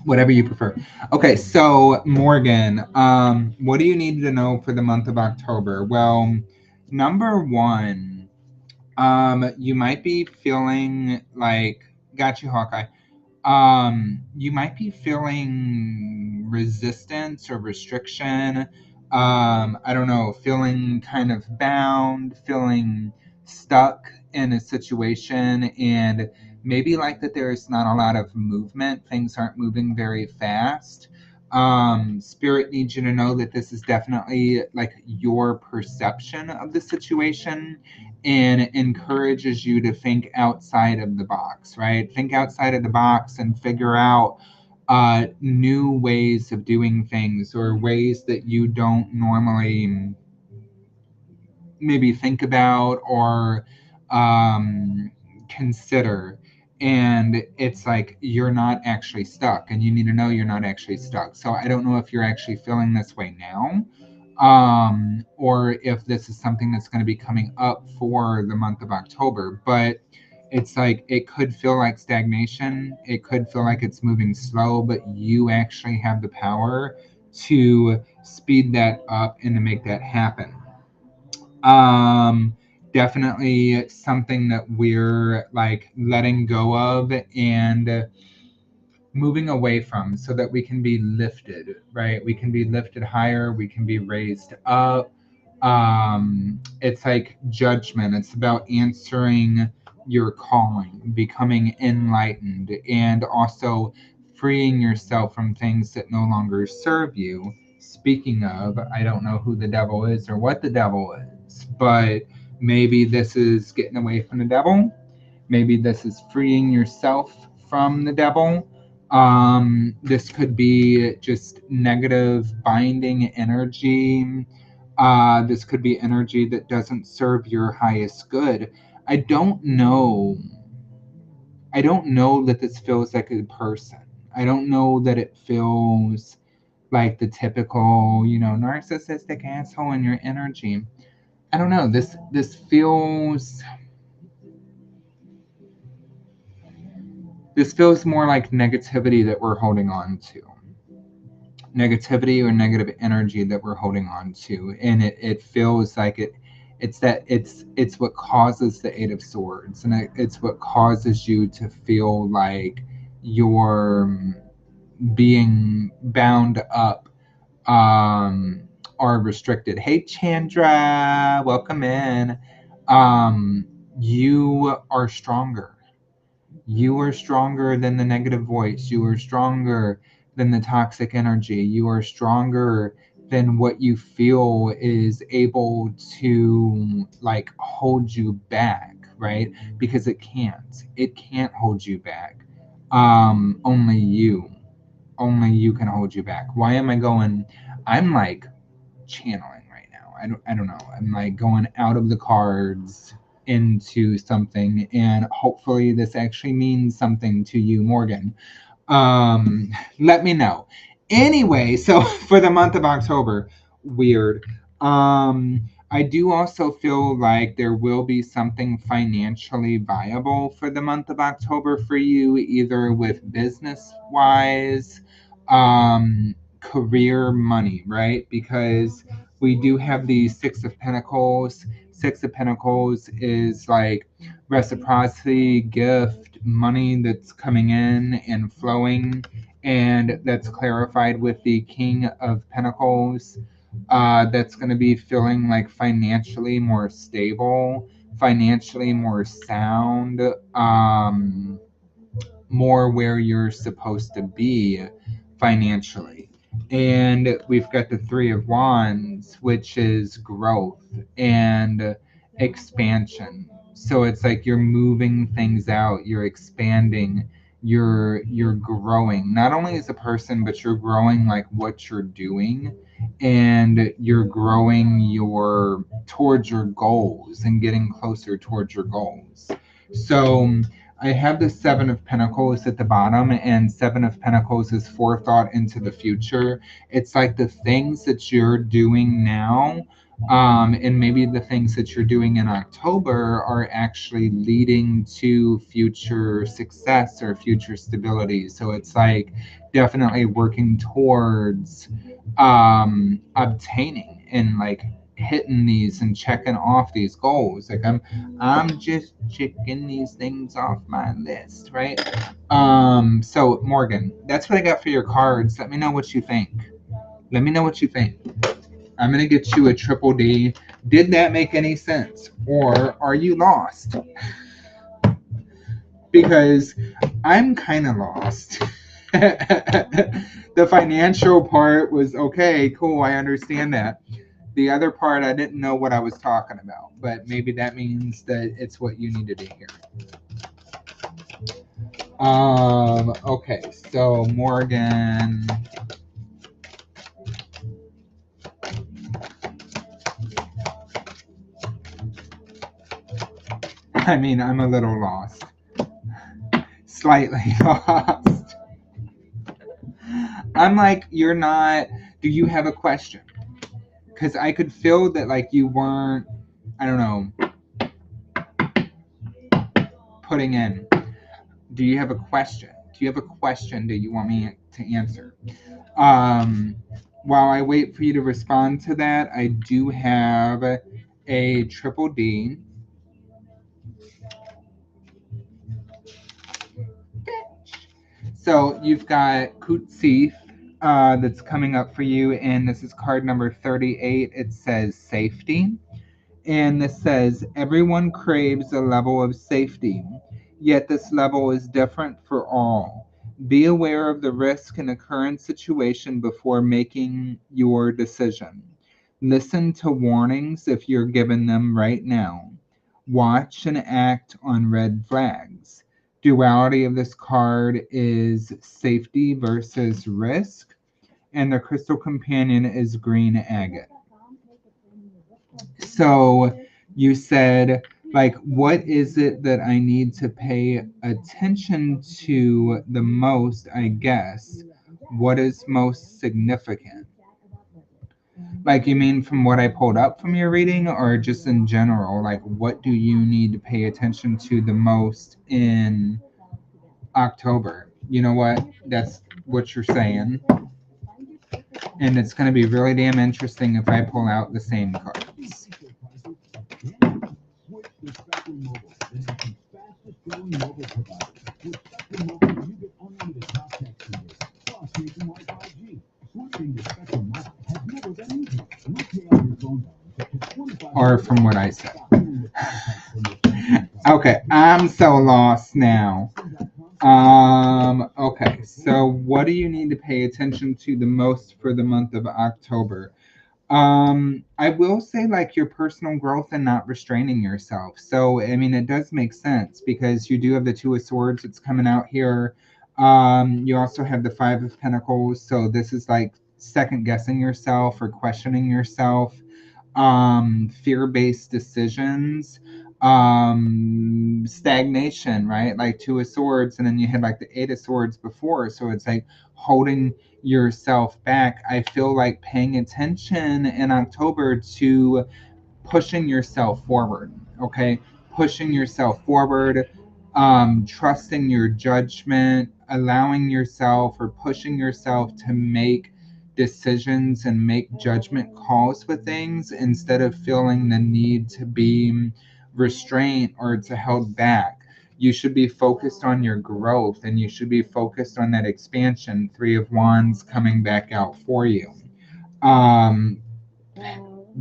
Whatever you prefer. Okay, so Morgan, what do you need to know for the month of October? Well, number one, you might be feeling like, got you, Hawkeye. You might be feeling resistance or restriction. I don't know, feeling kind of bound, feeling stuck in a situation, and maybe like that there's not a lot of movement. Things aren't moving very fast. Spirit needs you to know that this is definitely like your perception of the situation and encourages you to think outside of the box, right? Think outside of the box and figure out new ways of doing things or ways that you don't normally maybe think about or consider. And it's like you're not actually stuck, and you need to know you're not actually stuck. So I don't know if you're actually feeling this way now, or if this is something that's going to be coming up for the month of October. But it's like it could feel like stagnation, it could feel like it's moving slow, but you actually have the power to speed that up and to make that happen. um Definitely something that we're like letting go of and moving away from so that we can be lifted, right? We can be lifted higher, we can be raised up. It's like judgment, it's about answering your calling, becoming enlightened, and also freeing yourself from things that no longer serve you. Speaking of, I don't know who the devil is or what the devil is, but maybe this is getting away from the devil. Maybe this is freeing yourself from the devil. This could be just negative binding energy. This could be energy that doesn't serve your highest good. I don't know. I don't know that this feels like a person. I don't know that it feels like the typical, narcissistic asshole in your energy. I don't know. This feels more like negativity that we're holding on to. Negativity or negative energy that we're holding on to. And it feels like it's what causes the Eight of Swords. And it's what causes you to feel like you're being bound up or restricted. Hey Chandra, welcome in. Um, you are stronger. You are stronger than the negative voice. You are stronger than the toxic energy. You are stronger than what you feel is able to like hold you back, right? Because it can't. It can't hold you back. Only you. Only you can hold you back. Why am I going? I'm like channeling right now. I don't know. I'm like going out of the cards into something, and hopefully this actually means something to you, Morgan. Let me know. Anyway, so for the month of October, weird. I do also feel like there will be something financially viable for the month of October for you, either with business wise, career, money, right? Because We do have the Six of Pentacles. Six of Pentacles is like reciprocity, gift, money that's coming in and flowing, and that's clarified with the King of Pentacles. That's going to be feeling like financially more stable, financially more sound, more where you're supposed to be financially. And we've got the Three of Wands, which is growth and expansion. So it's like you're moving things out, you're expanding, you're growing. Not only as a person, but you're growing like what you're doing, and you're growing your towards your goals and getting closer towards your goals. So I have the Seven of Pentacles at the bottom, and Seven of Pentacles is forethought into the future. It's like the things that you're doing now, and maybe the things that you're doing in October are actually leading to future success or future stability. So it's like definitely working towards obtaining and like hitting these and checking off these goals. Like I'm just checking these things off my list, right? So Morgan, that's what I got for your cards. Let me know what you think. Let me know what you think. I'm gonna get you a triple D. Did that make any sense? Or are you lost? Because I'm kind of lost. The financial part was okay, cool, I understand that. The other part, I didn't know what I was talking about, but maybe that means that it's what you needed to hear. Okay, so Morgan. I mean, I'm a little lost. Slightly lost. I'm like, you're not. Do you have a question? Because I could feel that, like, you weren't, I don't know, putting in. Do you have a question? Do you have a question that you want me to answer? Um, while I wait for you to respond to that, I do have a triple D. So you've got Kutsi that's coming up for you, and this is card number 38. It says safety. And this says, everyone craves a level of safety, yet this level is different for all. Be aware of the risk in a current situation before making your decision. Listen to warnings if you're given them right now. Watch and act on red flags. Duality of this card is safety versus risk, and the crystal companion is green agate. So you said, like, what is it that I need to pay attention to the most, I guess? What is most significant? Like, you mean from what I pulled up from your reading, or just in general? Like, what do you need to pay attention to the most in October? You know what? That's what you're saying. And it's going to be really damn interesting if I pull out the same cards. Switch to Spectrum Mobile, the nation's fastest growing mobile provider. With Spectrum Mobile, you get unlimited talk, text, and data, plus nationwide 5G. Switching to Spectrum Mobile has never been easier. You pay off your phone balance up to 25. Or from what I said. Okay, I'm so lost now. Okay, so what do you need to pay attention to the most for the month of October? I will say, like, your personal growth and not restraining yourself. So, I mean, it does make sense because you do have the Two of Swords that's coming out here. You also have the Five of Pentacles. So this is like second guessing yourself or questioning yourself. Fear-based decisions, stagnation, right? Like Two of Swords, and then you had like the Eight of Swords before. So it's like holding yourself back. I feel like paying attention in October to pushing yourself forward, okay? Pushing yourself forward, trusting your judgment, allowing yourself or pushing yourself to make decisions and make judgment calls with things instead of feeling the need to be restrained or to held back. You should be focused on your growth, and you should be focused on that expansion. Three of Wands coming back out for you. Um,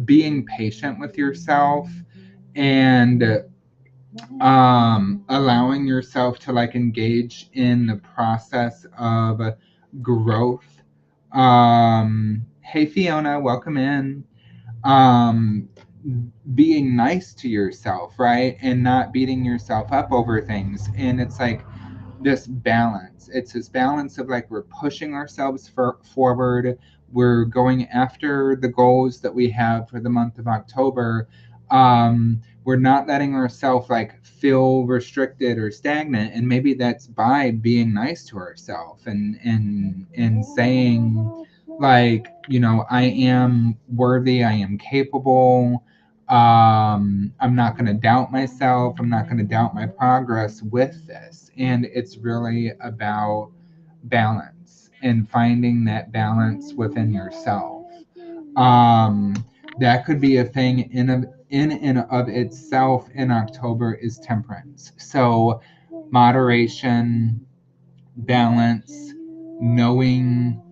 being patient with yourself and allowing yourself to like engage in the process of growth. Hey Fiona, welcome in. um Being nice to yourself, right, and not beating yourself up over things. And it's like this balance. It's this balance of like we're pushing ourselves forward. We're going after the goals that we have for the month of October. We're not letting ourselves like feel restricted or stagnant, and maybe that's by being nice to ourselves and saying like, you know, I am worthy, I am capable. I'm not going to doubt myself. I'm not going to doubt my progress with this. And it's really about balance and finding that balance within yourself. Um, that could be a thing in and of itself in October is temperance. So moderation, balance, knowing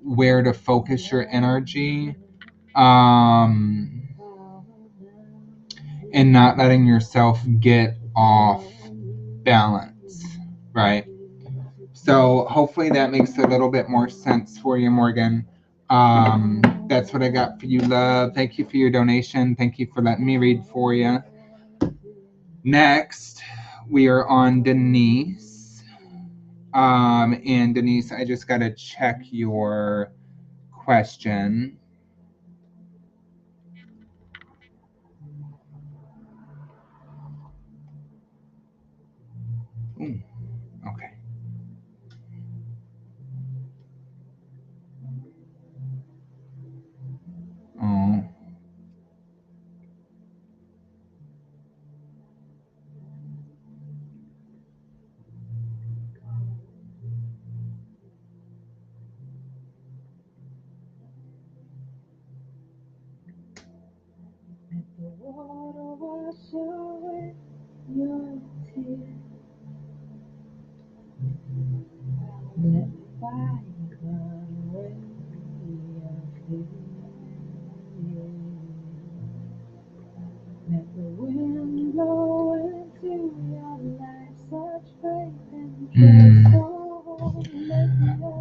where to focus your energy, and not letting yourself get off balance, right? So hopefully that makes a little bit more sense for you, Morgan. That's what I got for you, love. Thank you for your donation. Thank you for letting me read for you. Next, we are on Denise. And Denise, I just got to check your question. Ooh, okay. Oh.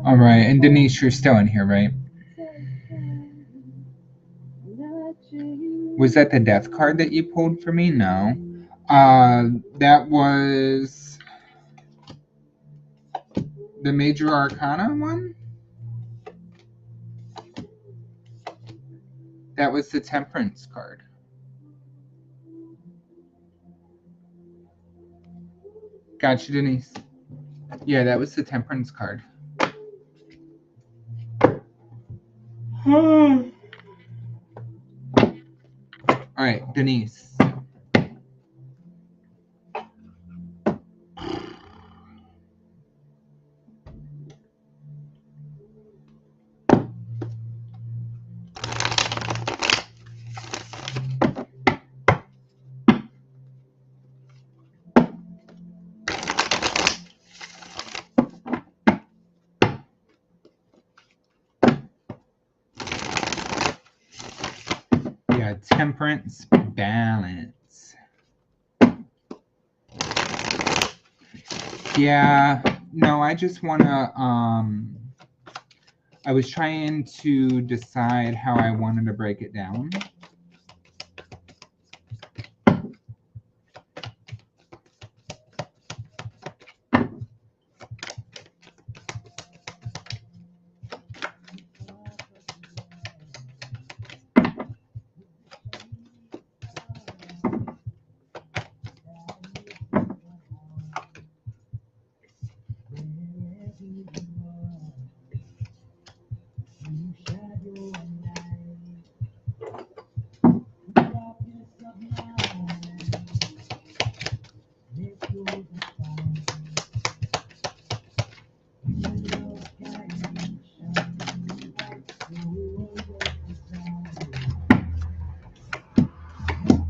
All right, and Denise, you're still in here, right? Was that the death card that you pulled for me? No. That was the Major Arcana one? That was the Temperance card. Gotcha, Denise. Yeah, that was the Temperance card. All right, Denise. Yeah, temperance, balance. Yeah, no, I just want to, I was trying to decide how I wanted to break it down.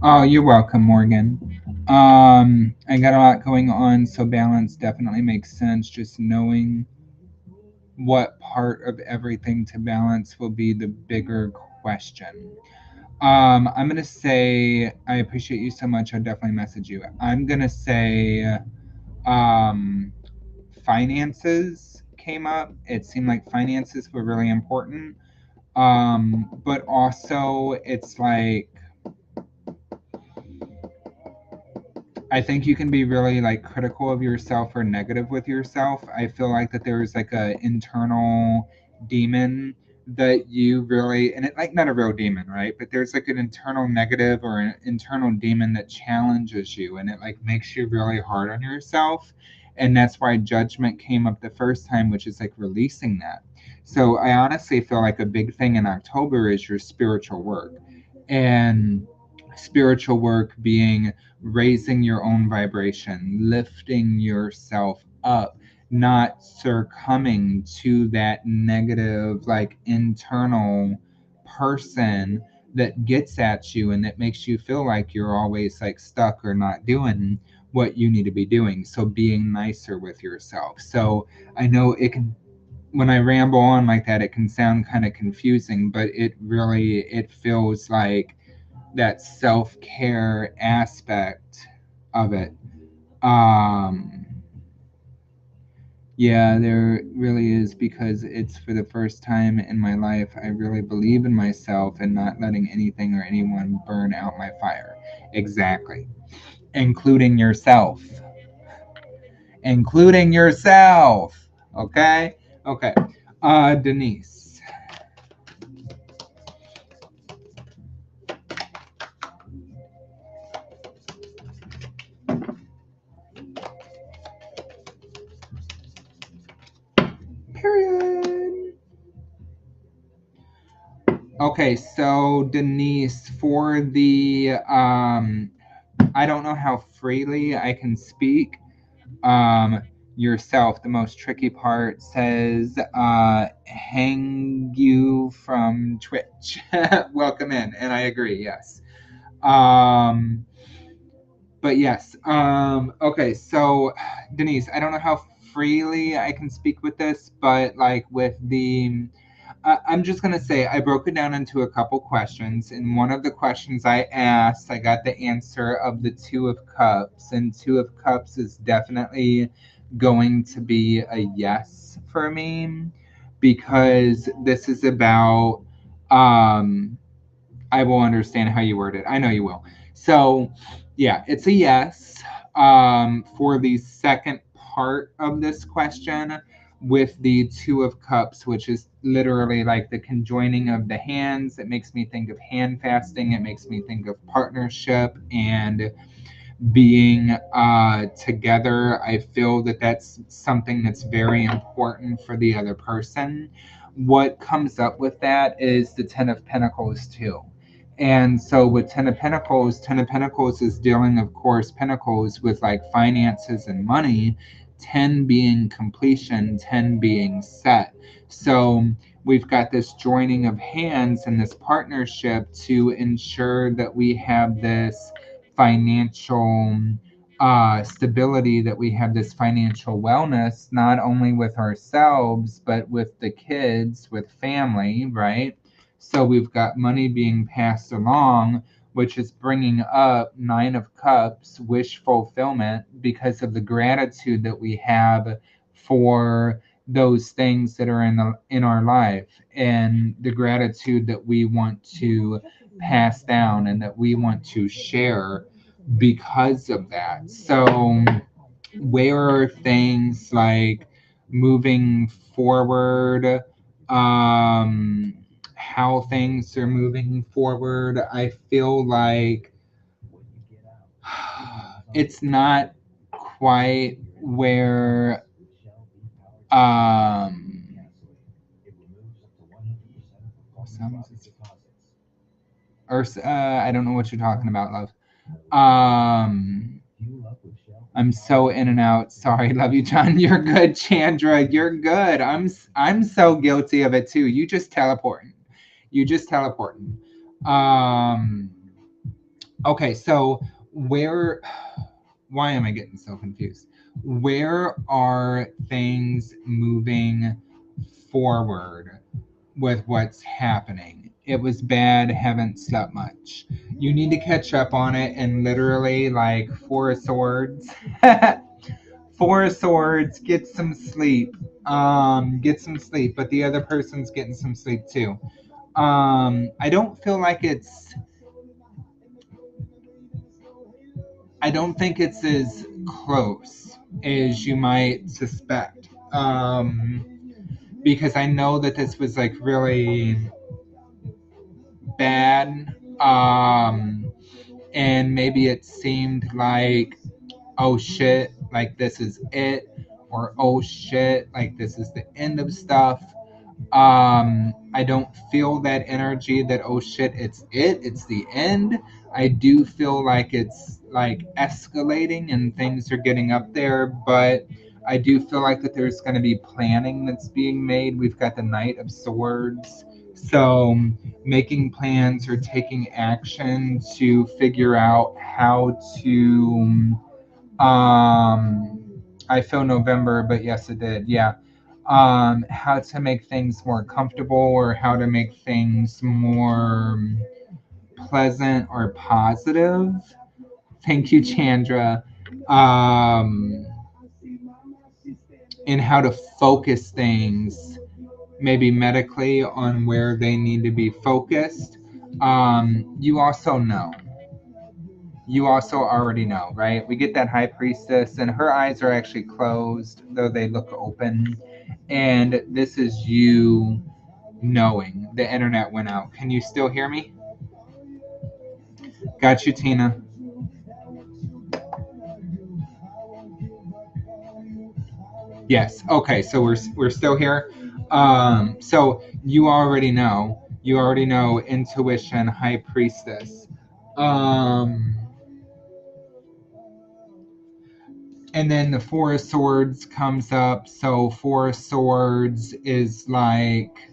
Oh, you're welcome, Morgan. I got a lot going on, so balance definitely makes sense. Just knowing what part of everything to balance will be the bigger question. I'm gonna say I appreciate you so much. I'll definitely message you. I'm gonna say um, finances came up. It seemed like finances were really important. But also it's like I think you can be really like critical of yourself or negative with yourself. I feel like that there's like a internal demon that you really, and it like not a real demon, right? But there's like an internal negative or an internal demon that challenges you and it like makes you really hard on yourself. And that's why judgment came up the first time, which is like releasing that. So I honestly feel like a big thing in October is your spiritual work. And spiritual work being raising your own vibration, lifting yourself up, not succumbing to that negative, like internal person that gets at you and that makes you feel like you're always like stuck or not doing what you need to be doing. So being nicer with yourself. So I know it can, when I ramble on like that, it can sound kind of confusing, but it feels like that self-care aspect of it. Um, yeah, there really is because it's for the first time in my life I really believe in myself and not letting anything or anyone burn out my fire. Exactly. Including yourself. Including yourself. Okay? Okay. Denise. Period. Okay, so Denise, for the I don't know how freely I can speak. Yourself, the most tricky part says, hang you from Twitch. Welcome in, and I agree, yes. Um, but yes, okay, so Denise, I don't know how freely I can speak with this, but like with the I'm just going to say I broke it down into a couple questions. And one of the questions I asked, I got the answer of the Two of Cups. And Two of Cups is definitely going to be a yes for me because this is about, I will understand how you word it. I know you will. So, yeah, it's a yes for the second part of this question with the Two of Cups, which is literally like the conjoining of the hands. It makes me think of hand fasting. It makes me think of partnership and being together. I feel that that's something that's very important for the other person. What comes up with that is the Ten of Pentacles, too. And so with Ten of Pentacles is dealing, of course, Pentacles with like finances and money, 10 being completion, 10 being set. So we've got this joining of hands and this partnership to ensure that we have this financial stability, that we have this financial wellness, not only with ourselves, but with the kids, with family, right? So we've got money being passed along, which is bringing up Nine of Cups, wish fulfillment, because of the gratitude that we have for those things that are in our life and the gratitude that we want to pass down and that we want to share because of that. So, where are things like moving forward? Um, how things are moving forward? I feel like it's not quite where um or I don't know what you're talking about, love. Um, I'm so in and out. Sorry, love you, John. You're good, Chandra. You're good. I'm so guilty of it too. You just teleporting. You just teleporting. Um, Okay, so why am I getting so confused? Where are things moving forward with what's happening? It was bad, haven't slept much. You need to catch up on it, and literally, like, Four of Swords. Four of Swords, get some sleep. Get some sleep, but the other person's getting some sleep too. I don't feel like I don't think it's as close as you might suspect. Because I know that this was like really bad. And maybe it seemed like, oh shit, like this is it, or oh shit, like this is the end of stuff. I don't feel that energy that, oh shit, it's the end. I do feel like it's like escalating and things are getting up there, but I do feel like that there's going to be planning that's being made. We've got the Knight of Swords, so making plans or taking action to figure out how to I feel November, but yes, it did. Yeah. How to make things more comfortable or how to make things more pleasant or positive. Thank you, Chandra. Um, and how to focus things, maybe medically, on where they need to be focused. You also know. You also already know, right? We get that high priestess, and her eyes are actually closed, though they look open. And this is you knowing. The internet went out. Can you still hear me? Got you, Tina. Yes. Okay. So we're still here. So you already know. You already know intuition, high priestess. And then the Four of Swords comes up. So Four of Swords is like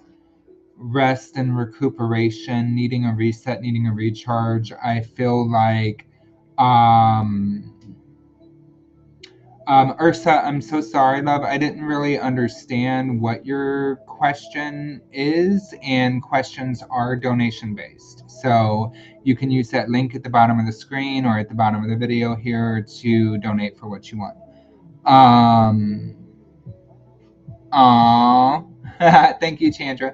rest and recuperation, needing a reset, needing a recharge. I feel like Ursa, I'm so sorry, love. I didn't really understand what your question is, and questions are donation based. So you can use that link at the bottom of the screen or at the bottom of the video here to donate for what you want. Thank you, Chandra.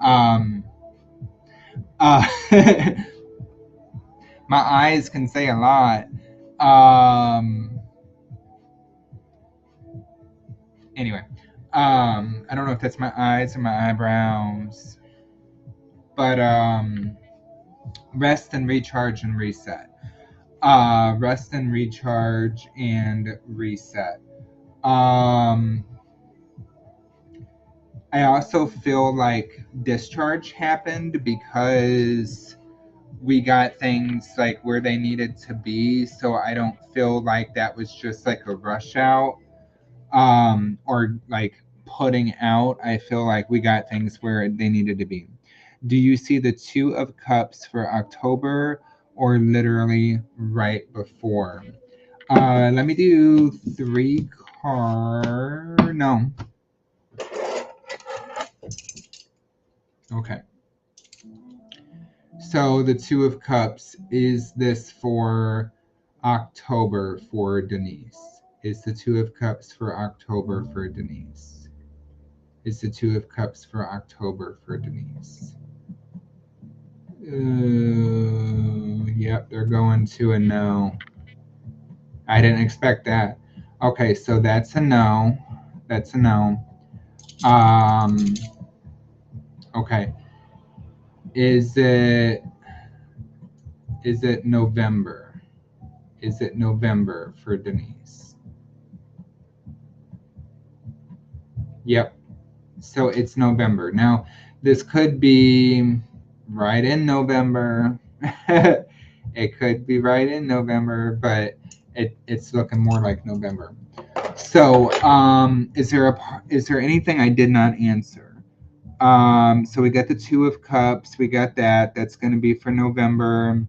Um, uh, my eyes can say a lot. Anyway, I don't know if that's my eyes or my eyebrows, but rest and recharge and reset. Rest and recharge and reset. Um, I also feel like discharge happened because we got things like where they needed to be. So I don't feel like that was just like a rush out or like putting out. I feel like we got things where they needed to be. Do you see the Two of Cups for October or literally right before? Let me do three card. No. Okay. So the Two of Cups, is this for October for Denise? Is the Two of Cups for October for Denise? Is the Two of Cups for October for Denise? Yep, they're going to a no. I didn't expect that. Okay, so that's a no. That's a no. Okay. Is it November? Is it November for Denise? Yep. So it's November. Now, this could be right in November. It could be right in November, but it's looking more like November. So, is there anything I did not answer? So we got the Two of Cups. We got that. That's going to be for November.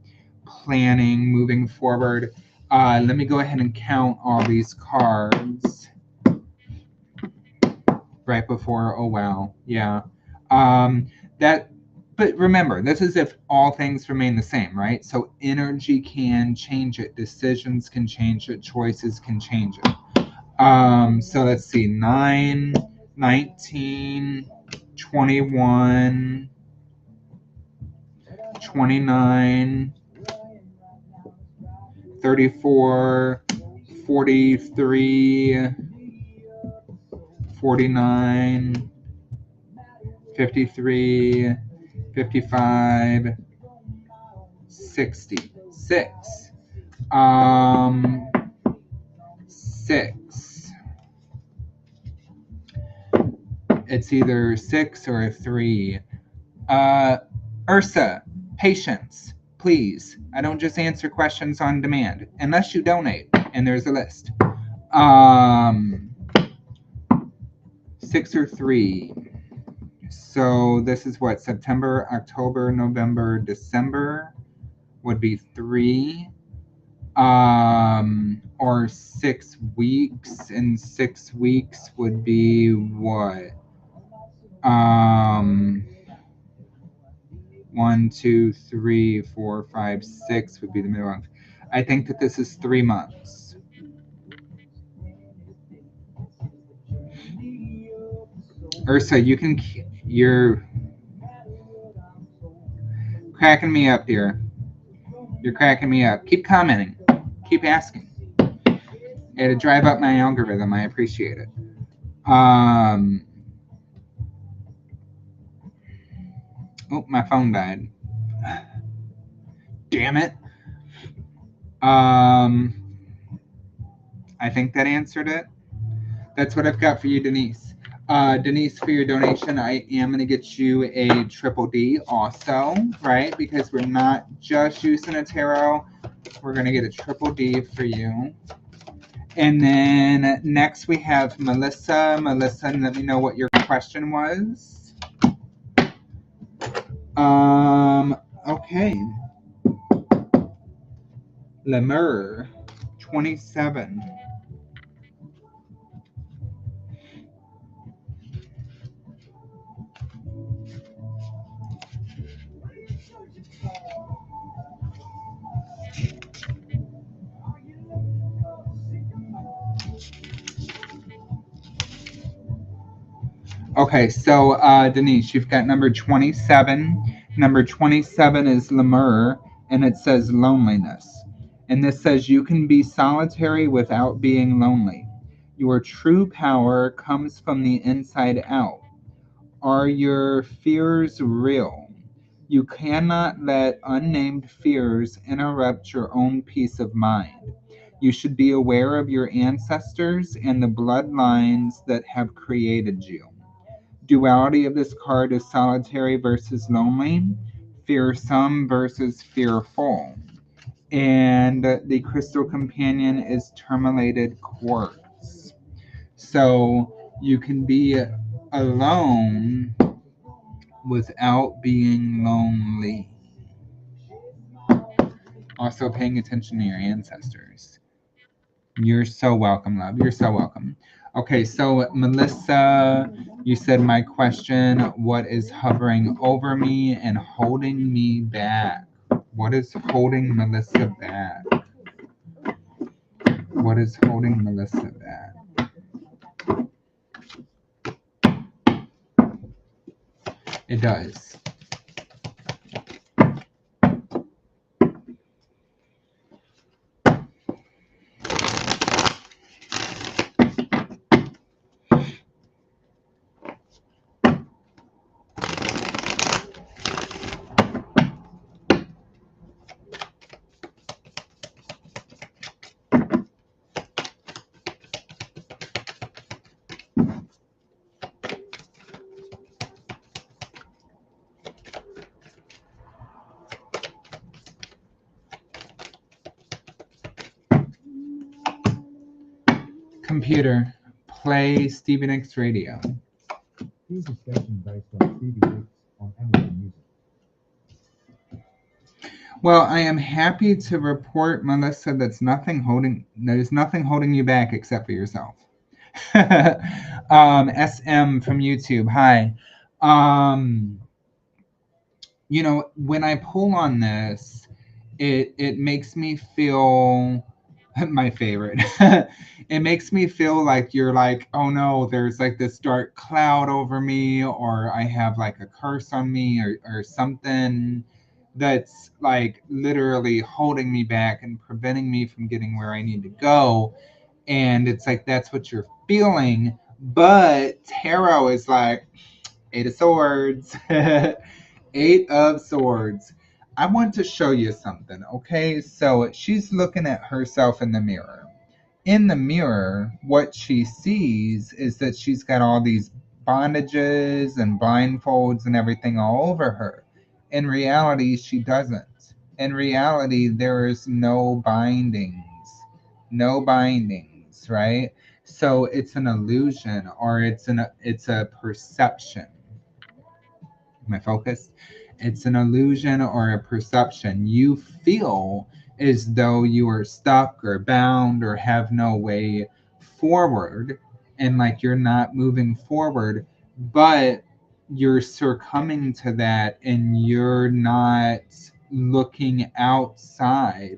planning, moving forward. Let me go ahead and count all these cards right before. Oh wow, yeah. But remember, this is if all things remain the same, right? So energy can change it, decisions can change it, choices can change it. So let's see, 9, 19, 21, 29, 34, 43, 49, 53, 55, 60. 6. 6. It's either 6 or a 3. Ursa, patience, please. I don't just answer questions on demand, unless you donate, and there's a list. 6 or 3. So this is what, September, October, November, December would be 3. Or 6 weeks, and 6 weeks would be what? 1, 2, 3, 4, 5, 6 would be the middle of. I think that this is 3 months. Ursa, you're cracking me up here. You're cracking me up. Keep commenting. Keep asking. It'll drive up my algorithm. I appreciate it. Oh, my phone died. Damn it. I think that answered it. That's what I've got for you, Denise. Denise, for your donation, I am going to get you a triple D also, right? Because we're not just using a tarot. We're going to get a triple D for you. And then next we have Melissa. Melissa, let me know what your question was. Okay. Lemur, 27. Okay, so Denise, you've got number 27. Number 27 is Lemur, and it says loneliness. And this says you can be solitary without being lonely. Your true power comes from the inside out. Are your fears real? You cannot let unnamed fears interrupt your own peace of mind. You should be aware of your ancestors and the bloodlines that have created you. Duality of this card is solitary versus lonely, fearsome versus fearful. And the crystal companion is tourmalated quartz. So you can be alone without being lonely. Also paying attention to your ancestors. You're so welcome, love. You're so welcome. Okay, so Melissa, you said my question, what is hovering over me and holding me back? What is holding Melissa back? What is holding Melissa back? It does. Computer, play Stevie Nicks Radio. He's a station based on Stevie Nicks on Amazon Music. Well, I am happy to report, Melissa, there's nothing holding you back except for yourself. SM from YouTube, hi. Um, when I pull on this, it makes me feel my favorite. It makes me feel like you're like, oh no, there's like this dark cloud over me, or I have like a curse on me, or something that's like literally holding me back and preventing me from getting where I need to go. And it's like that's what you're feeling. But tarot is like, Eight of Swords. Eight of Swords. I want to show you something, okay? So she's looking at herself in the mirror. In the mirror, what she sees is that she's got all these bondages and blindfolds and everything all over her. In reality, she doesn't. In reality, there is no bindings. No bindings, right? So it's an illusion, or it's a perception. Am I focused? It's an illusion or a perception. You feel as though you are stuck or bound or have no way forward, and like you're not moving forward, but you're succumbing to that and you're not looking outside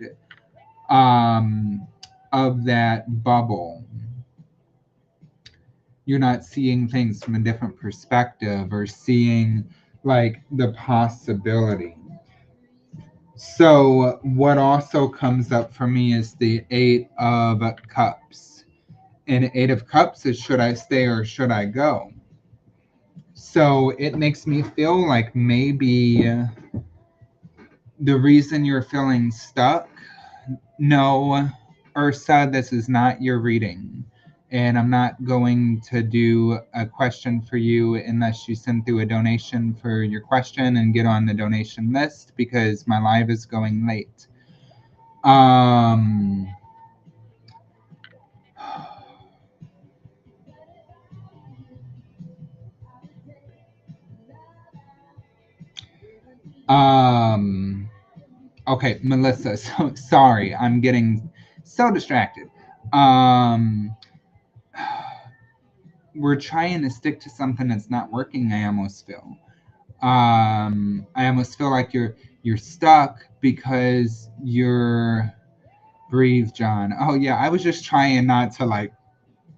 um, of that bubble. You're not seeing things from a different perspective or seeing like the possibility. So what also comes up for me is the Eight of Cups. And Eight of Cups is, should I stay or should I go? So it makes me feel like maybe the reason you're feeling stuck, no, Ursa, this is not your reading. And I'm not going to do a question for you unless you send through a donation for your question and get on the donation list, because my live is going late. Um, um, okay, Melissa, so sorry, I'm getting so distracted. Um, we're trying to stick to something that's not working, I almost feel. I almost feel like you're stuck because you're breathe, John. Oh yeah, I was just trying not to like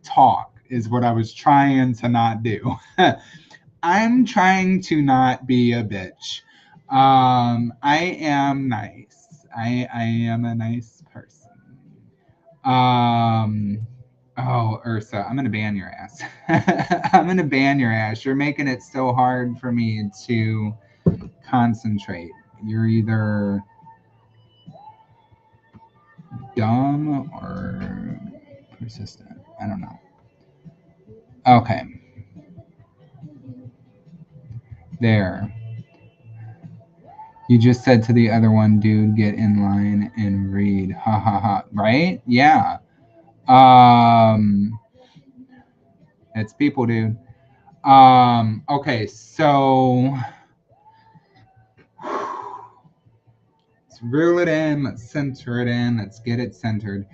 talk is what I was trying to not do. I'm trying to not be a bitch. I am nice. I am a nice person. Um, oh, Ursa, I'm gonna ban your ass. I'm gonna ban your ass. You're making it so hard for me to concentrate. You're either dumb or persistent. I don't know. Okay. There. You just said to the other one, dude, get in line and read. Ha ha ha. Right? Yeah. Um it's people, dude. Okay, so let's reel it in, let's center it in, let's get it centered.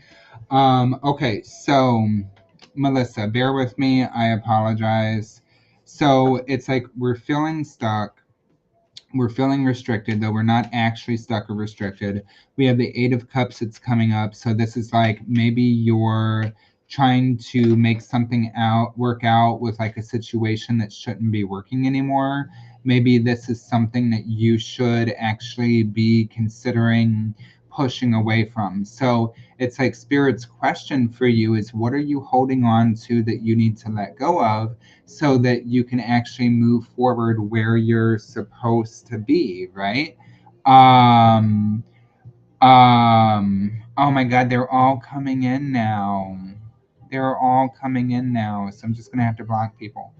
Okay, so Melissa, bear with me. I apologize. So it's like we're feeling stuck. We're feeling restricted, though we're not actually stuck or restricted. We have the Eight of Cups that's coming up. So this is like maybe you're trying to make something work out with like a situation that shouldn't be working anymore. Maybe this is something that you should actually be considering pushing away from. So it's like Spirit's question for you is, what are you holding on to that you need to let go of, so that you can actually move forward where you're supposed to be, right? Um, oh my God, they're all coming in now. They're all coming in now. So I'm just gonna have to block people.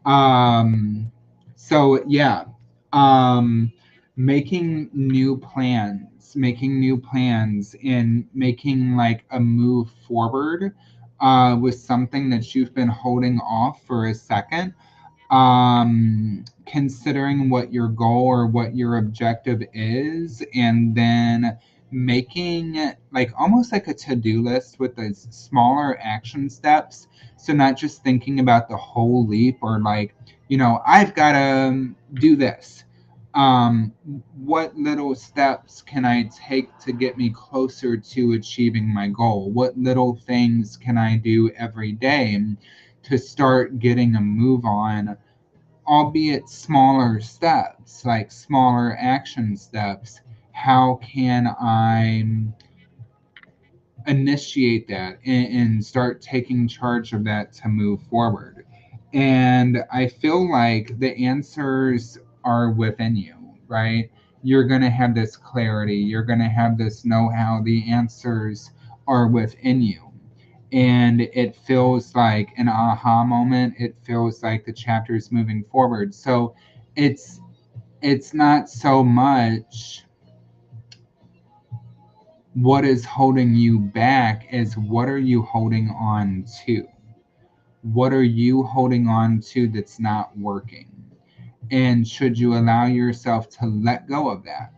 Um, so yeah, um, making new plans and making like a move forward with something that you've been holding off for a second. considering what your goal or what your objective is, and then making like almost like a to-do list with those smaller action steps. So not just thinking about the whole leap or like, I've got to do this. What little steps can I take to get me closer to achieving my goal? What little things can I do every day to start getting a move on, albeit smaller steps, like smaller action steps? How can I initiate that and start taking charge of that to move forward? And I feel like the answers are within you, right? You're going to have this clarity, you're going to have this know how. The answers are within you. And it feels like an aha moment. It feels like the chapter is moving forward. So it's not so much what is holding you back as what are you holding on to? What are you holding on to that's not working? And should you allow yourself to let go of that?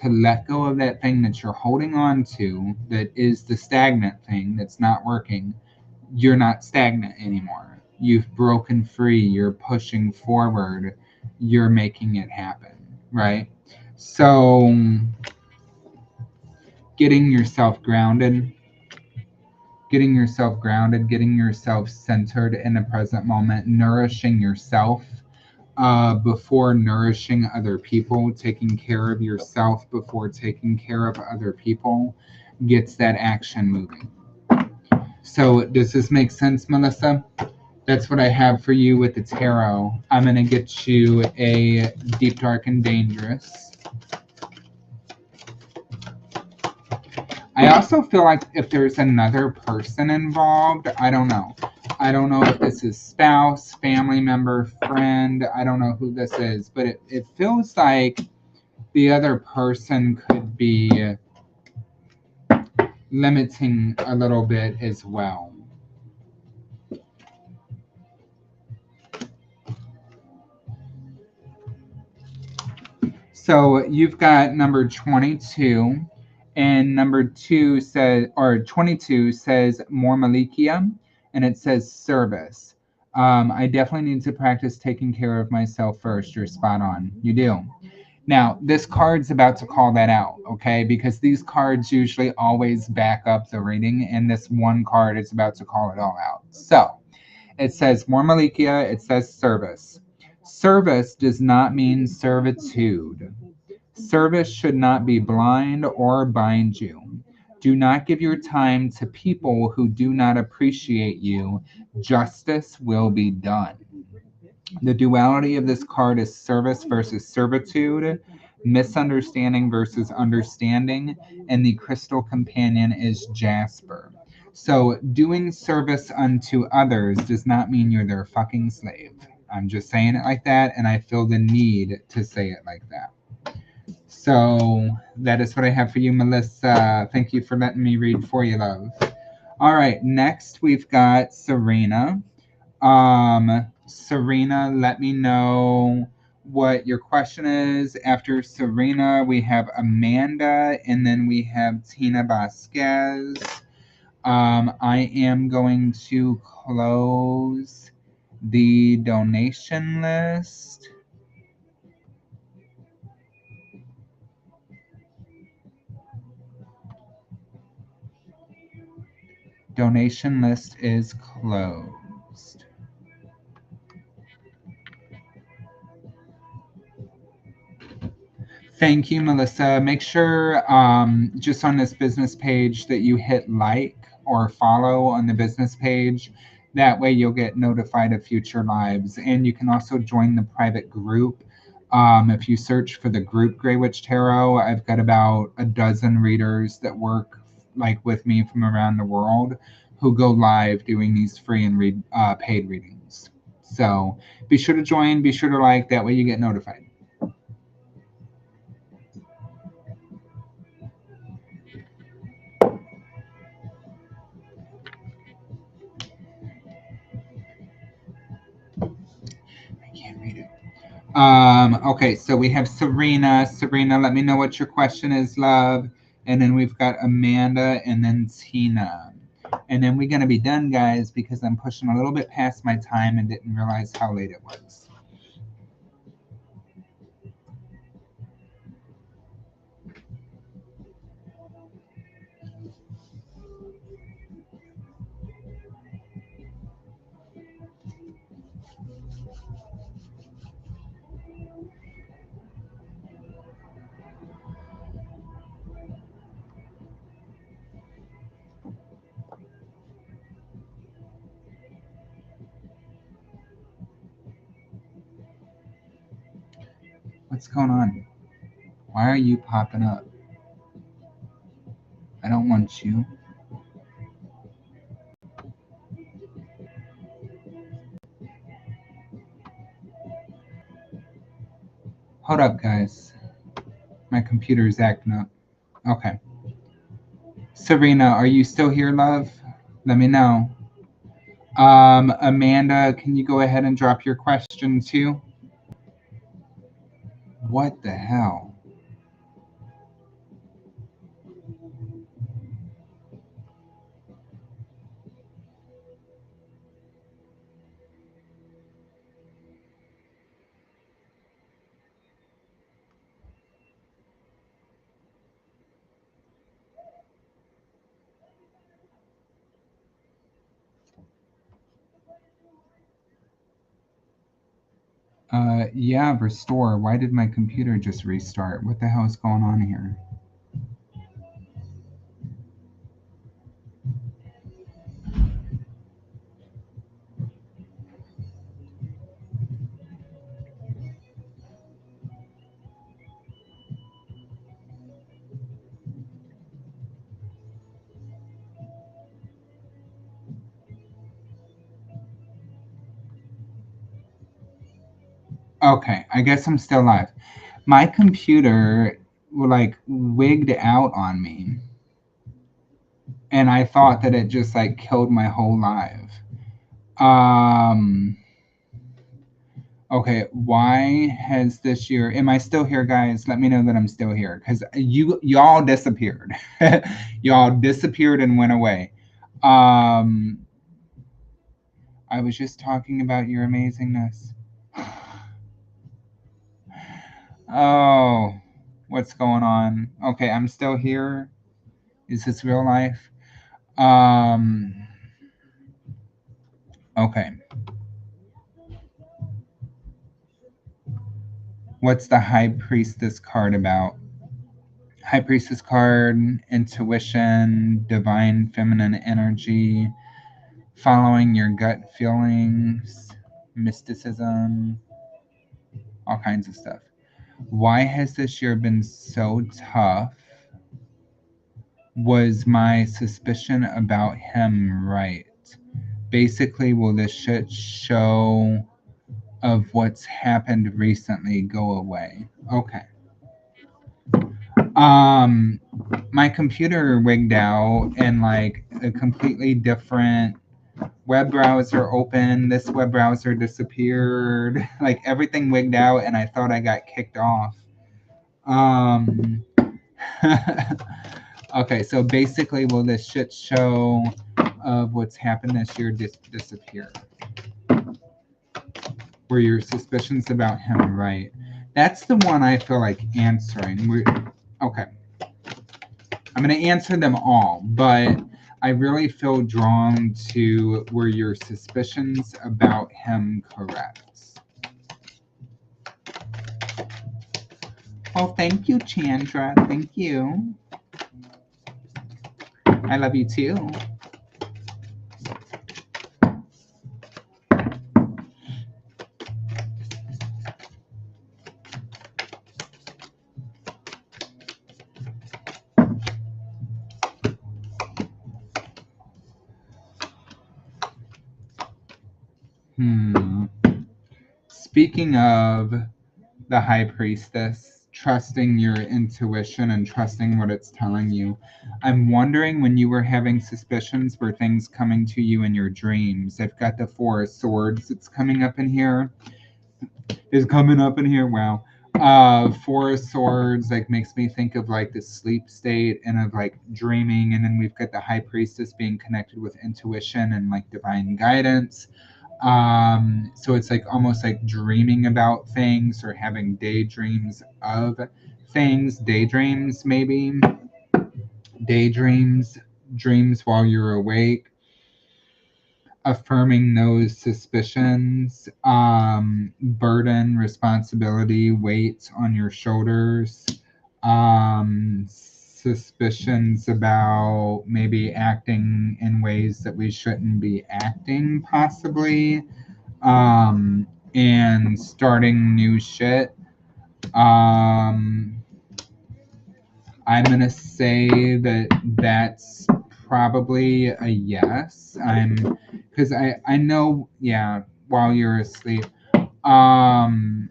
To let go of that thing that you're holding on to that is the stagnant thing that's not working. You're not stagnant anymore. You've broken free. You're pushing forward. You're making it happen, right? So, getting yourself grounded, getting yourself centered in the present moment, nourishing yourself before nourishing other people, taking care of yourself before taking care of other people gets that action moving. So, does this make sense, Melissa? That's what I have for you with the tarot. I'm going to get you a Deep, Dark, and Dangerous. I also feel like if there's another person involved, I don't know. I don't know if this is spouse, family member, friend. I don't know who this is, but it feels like the other person could be limiting a little bit as well. So you've got number 22, and number 2 says, or 22 says more Malikia, and it says service. I definitely need to practice taking care of myself first. You're spot on. You do. Now, this card's about to call that out, okay? Because these cards usually always back up the reading, and this one card is about to call it all out. So, it says more Malikia, it says service. Service does not mean servitude. Service should not be blind or bind you. Do not give your time to people who do not appreciate you. Justice will be done. The duality of this card is service versus servitude, misunderstanding versus understanding, and the crystal companion is Jasper. So, doing service unto others does not mean you're their fucking slave. I'm just saying it like that, and I feel the need to say it like that. So, that is what I have for you, Melissa. Thank you for letting me read for you, love. All right, next we've got Serena. Serena, let me know what your question is. After Serena, we have Amanda, and then we have Tina Vasquez. I am going to close the donation list. Donation list is closed. Thank you, Melissa. Make sure just on this business page that you hit like or follow on the business page. That way you'll get notified of future lives. And you can also join the private group. If you search for the group Grey Witch Tarot, I've got about a dozen readers that work like with me from around the world who go live doing these free and paid readings. So be sure to join, be sure to like, that way you get notified. Okay, so we have Serena. Serena, let me know what your question is, love. And then we've got Amanda and then Tina. And then we're going to be done, guys, because I'm pushing a little bit past my time and didn't realize how late it was. What's going on? Why are you popping up? I don't want you. Hold up, guys. My computer is acting up. Okay. Serena, are you still here, love? Let me know. Amanda, can you go ahead and drop your question too? What the hell? Yeah, restore. Why did my computer just restart? What the hell is going on here? Okay, I guess I'm still live. My computer like wigged out on me, and I thought that it just like killed my whole live. Okay, why has this year? Am I still here, guys? Let me know that I'm still here, because y'all disappeared. Y'all disappeared and went away. I was just talking about your amazingness. Oh, what's going on? Okay, I'm still here. Is this real life? Okay. What's the High Priestess card about? High Priestess card, intuition, divine feminine energy, following your gut feelings, mysticism, all kinds of stuff. Why has this year been so tough? Was my suspicion about him right? Basically, will this shit show of what's happened recently go away? Okay. My computer wigged out and like a completely different web browser opened. This web browser disappeared. Like everything wigged out, and I thought I got kicked off. Okay, so basically, will this shit show of what's happened this year disappear? Were your suspicions about him right? That's the one I feel like answering. Okay. I'm going to answer them all, but I really feel drawn to were your suspicions about him correct? Oh, thank you, Chandra. Thank you. I love you too. Speaking of the High Priestess, trusting your intuition and trusting what it's telling you, I'm wondering when you were having suspicions, were things coming to you in your dreams? I've got the Four of Swords that's coming up in here. is coming up in here. Wow. Four of Swords like makes me think of like the sleep state and of like dreaming, and then we've got the High Priestess being connected with intuition and like divine guidance. So it's like almost like dreaming about things or having daydreams of things, daydreams maybe, daydreams, dreams while you're awake, affirming those suspicions, burden, responsibility, weight on your shoulders, suspicions about maybe acting in ways that we shouldn't be acting, possibly, and starting new shit. I'm gonna say that that's probably a yes. Because I know, yeah, while you're asleep. Um,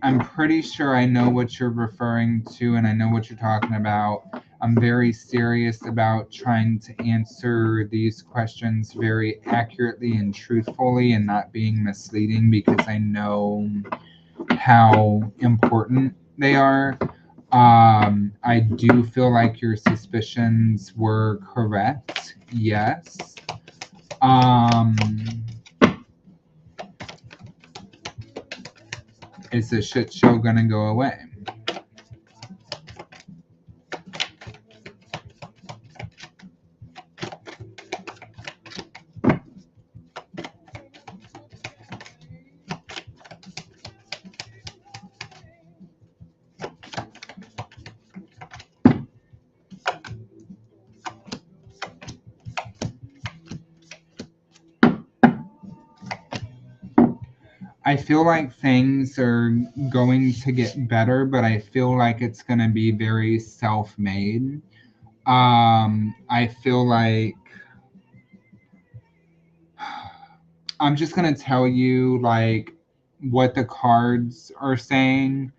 I'm pretty sure I know what you're referring to, and I know what you're talking about. I'm very serious about trying to answer these questions very accurately and truthfully, and not being misleading, because I know how important they are. I do feel like your suspicions were correct. Yes. Is the shit show gonna go away? I feel like things are going to get better, but I feel like it's going to be very self-made. I feel like I'm just going to tell you like what the cards are saying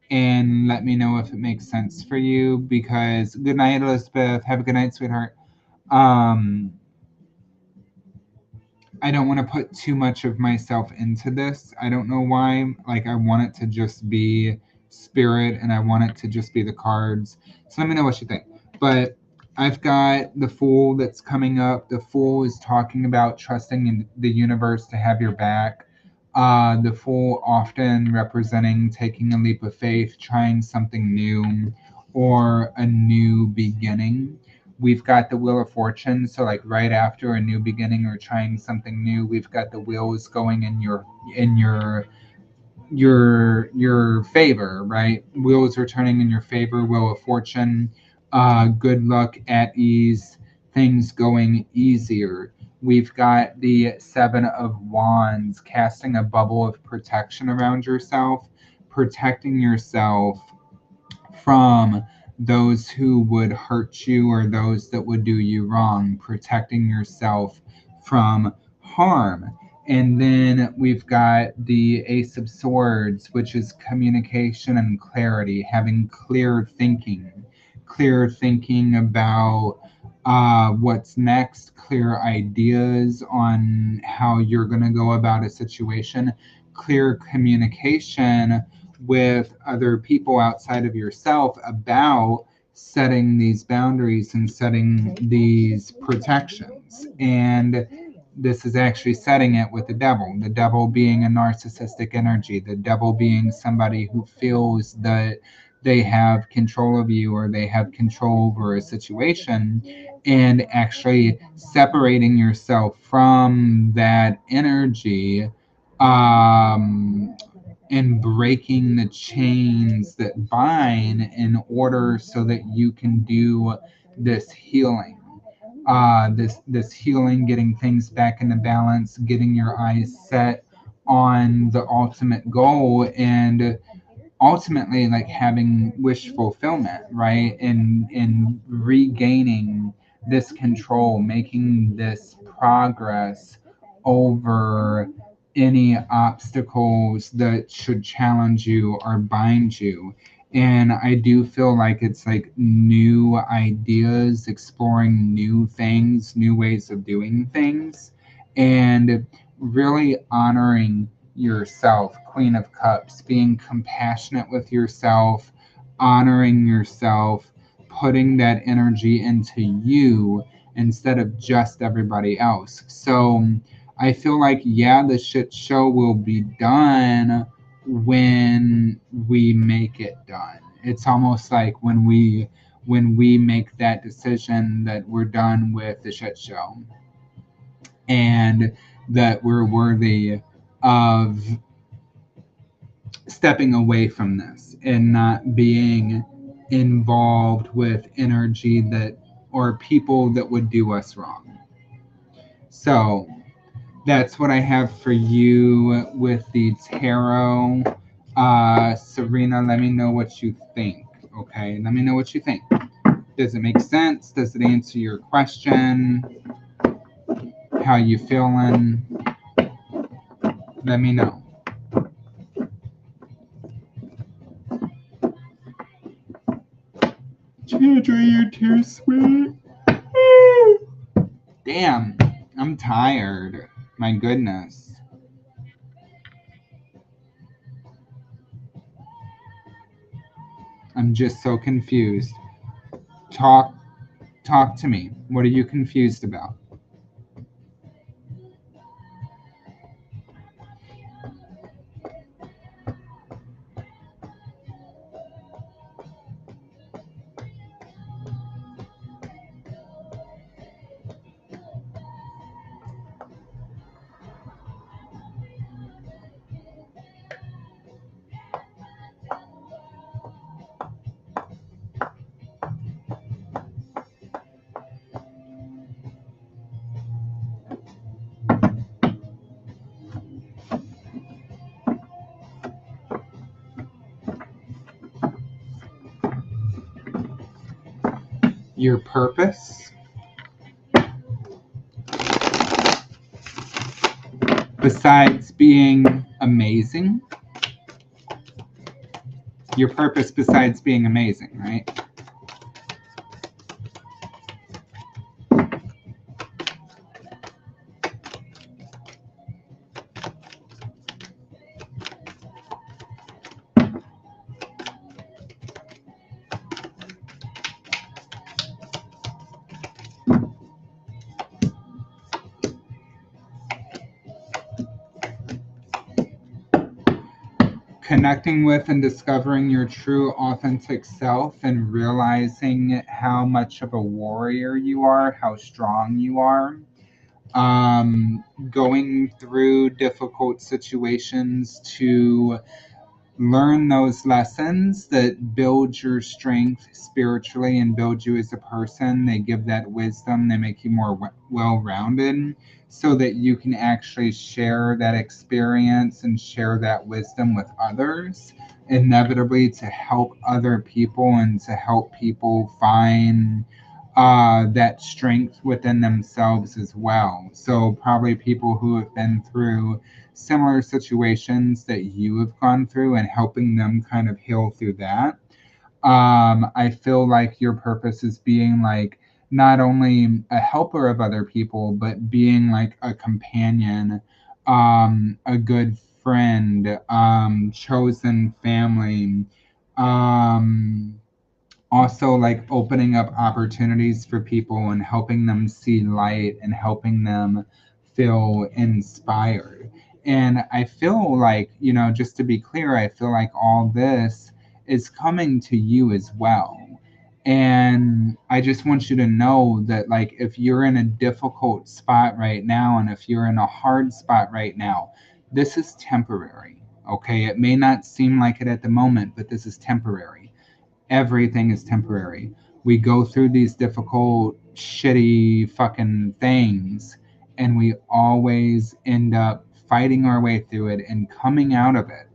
and let me know if it makes sense for you, because good night, Elizabeth. Have a good night, sweetheart. Um, I don't want to put too much of myself into this. I don't know why. Like, I want it to just be spirit and I want it to just be the cards. So let me know what you think. But I've got the Fool that's coming up. The Fool is talking about trusting in the universe to have your back. The Fool often representing taking a leap of faith, trying something new, or a new beginning. We've got the Wheel of Fortune, so like right after a new beginning or trying something new, we've got the wheels going in your favor, right? Wheels are turning in your favor. Wheel of Fortune, good luck, at ease, things going easier. We've got the Seven of Wands, casting a bubble of protection around yourself, protecting yourself from those who would hurt you or those that would do you wrong, protecting yourself from harm. And then we've got the Ace of Swords, which is communication and clarity, having clear thinking about what's next, clear ideas on how you're going to go about a situation, clear communication with other people outside of yourself about setting these boundaries and setting these protections. And this is actually setting it with the devil being a narcissistic energy, the devil being somebody who feels that they have control of you or they have control over a situation, and actually separating yourself from that energy, um, and breaking the chains that bind in order so that you can do this healing. This healing, getting things back into balance, getting your eyes set on the ultimate goal, and ultimately like having wish fulfillment, right? And regaining this control, making this progress over any obstacles that should challenge you or bind you. And I do feel like it's like new ideas, exploring new things, new ways of doing things, and really honoring yourself, Queen of Cups, being compassionate with yourself, honoring yourself, putting that energy into you instead of just everybody else. So I feel like, yeah, the shit show will be done when we make it done. It's almost like when we make that decision that we're done with the shit show and that we're worthy of stepping away from this and not being involved with energy that or people that would do us wrong. So that's what I have for you with the tarot. Serena, let me know what you think. Okay, let me know what you think. Does it make sense? Does it answer your question? How you feeling? Let me know. Chandra, you're too sweet. Damn, I'm tired. My goodness. I'm just so confused. Talk to me. What are you confused about? Your purpose? Besides being amazing? Your purpose besides being amazing, right? Connecting with and discovering your true authentic self and realizing how much of a warrior you are, how strong you are. Going through difficult situations to learn those lessons that build your strength spiritually and build you as a person. They give that wisdom, they make you more well rounded so that you can actually share that experience and share that wisdom with others, inevitably to help other people and to help people find that strength within themselves as well. So, probably people who have been through similar situations that you have gone through and helping them kind of heal through that. I feel like your purpose is being like not only a helper of other people, but being like a companion, a good friend, chosen family. Um, Also like opening up opportunities for people and helping them see light and helping them feel inspired. And I feel like, just to be clear, I feel like all this is coming to you as well. And I just want you to know that, like, if you're in a difficult spot right now and if you're in a hard spot right now, this is temporary. Okay. It may not seem like it at the moment, but this is temporary. Everything is temporary. We go through these difficult, shitty fucking things, and we always end up fighting our way through it and coming out of it.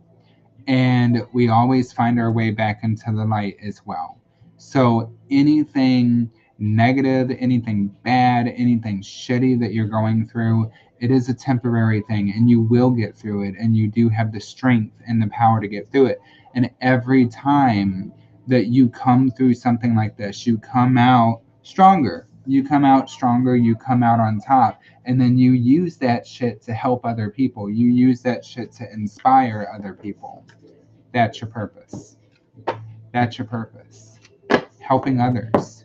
And we always find our way back into the light as well. So anything negative, anything bad, anything shitty that you're going through, it is a temporary thing and you will get through it, and you do have the strength and the power to get through it. And every time that you come through something like this, you come out stronger. You come out stronger, you come out on top, and then you use that shit to help other people. You use that shit to inspire other people. That's your purpose. That's your purpose. Helping others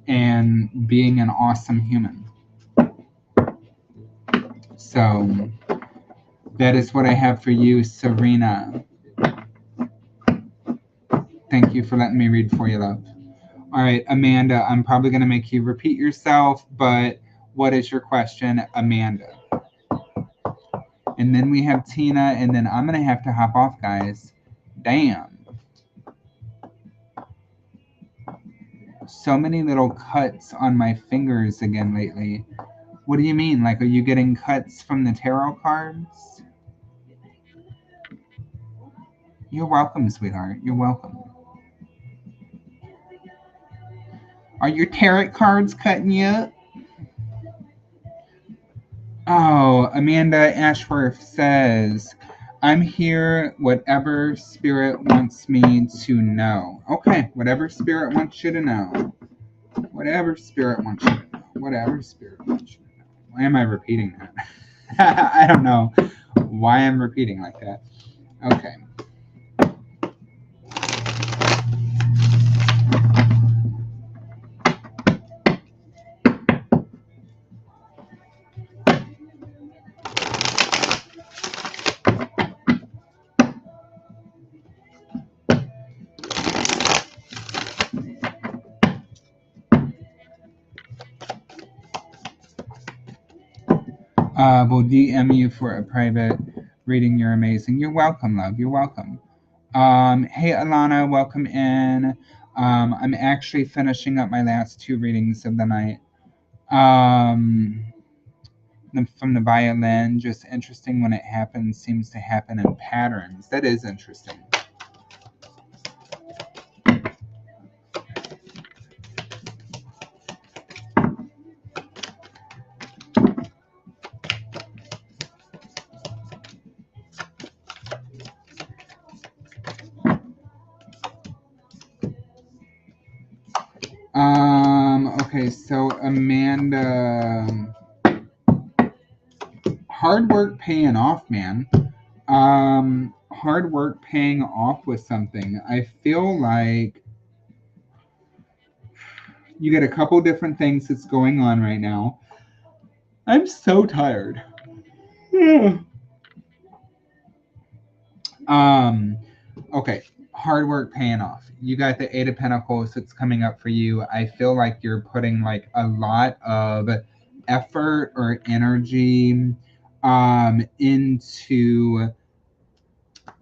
and being an awesome human. So that is what I have for you, Serena. Thank you for letting me read for you, love. All right, Amanda, I'm probably going to make you repeat yourself, but what is your question, Amanda? And then we have Tina, and then I'm going to have to hop off, guys. Damn. So many little cuts on my fingers again lately. What do you mean? Like, are you getting cuts from the tarot cards? You're welcome, sweetheart. You're welcome. Are your tarot cards cutting you up? Oh, Amanda Ashworth says, I'm here, whatever spirit wants me to know. Okay, whatever spirit wants you to know. Whatever spirit wants you to know. Whatever spirit wants you to know. Why am I repeating that? I don't know why I'm repeating like that. Okay. We'll DM you for a private reading. You're amazing. You're welcome, love. You're welcome. Hey, Alana, welcome in. I'm actually finishing up my last two readings of the night. From the violin, just interesting when it happens, seems to happen in patterns. That is interesting. Okay, so Amanda, hard work paying off, man. Hard work paying off with something. I feel like you get a couple different things that's going on right now. I'm so tired. Okay, hard work paying off. You got the Eight of Pentacles that's coming up for you. I feel like you're putting like a lot of effort or energy into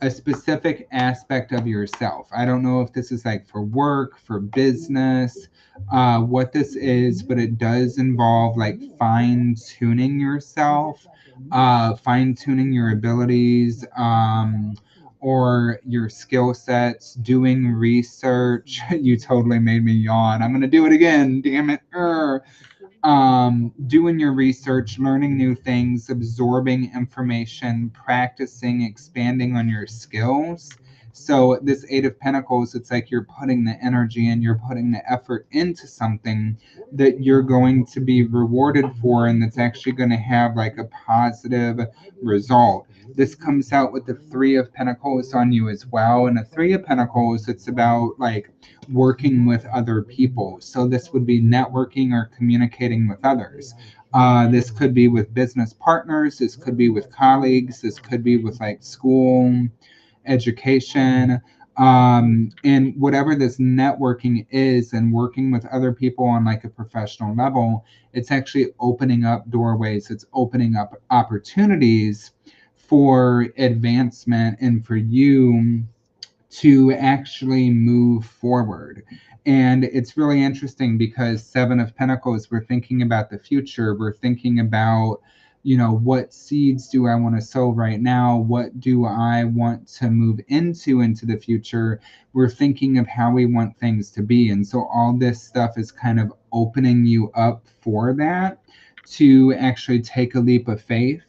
a specific aspect of yourself. I don't know if this is like for work, for business, what this is, but it does involve like fine-tuning yourself, fine-tuning your abilities, or your skill sets, doing research. You totally made me yawn. I'm gonna do it again, damn it. Doing your research, learning new things, absorbing information, practicing, expanding on your skills. So this Eight of Pentacles, it's like you're putting the energy and you're putting the effort into something that you're going to be rewarded for, and that's actually going to have like a positive result. This comes out with the Three of Pentacles on you as well. And the Three of Pentacles, it's about like working with other people. So this would be networking or communicating with others. This could be with business partners. This could be with colleagues. This could be with like school, education, and whatever this networking is, and working with other people on like a professional level, it's actually opening up doorways. It's opening up opportunities for advancement and for you to actually move forward. And it's really interesting because Seven of Pentacles, we're thinking about the future. We're thinking about, what seeds do I want to sow right now? What do I want to move into the future? We're thinking of how we want things to be. And so all this stuff is kind of opening you up for that, to actually take a leap of faith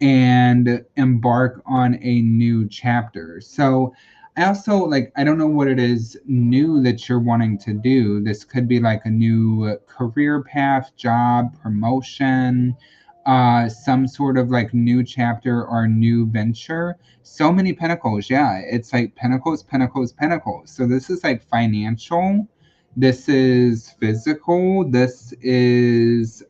and embark on a new chapter. So I also like, I don't know what it is new that you're wanting to do. This could be like a new career path, job, promotion, some sort of like new chapter or new venture. So many pentacles. Yeah, it's like pentacles, pentacles, pentacles. So this is like financial. This is physical. This is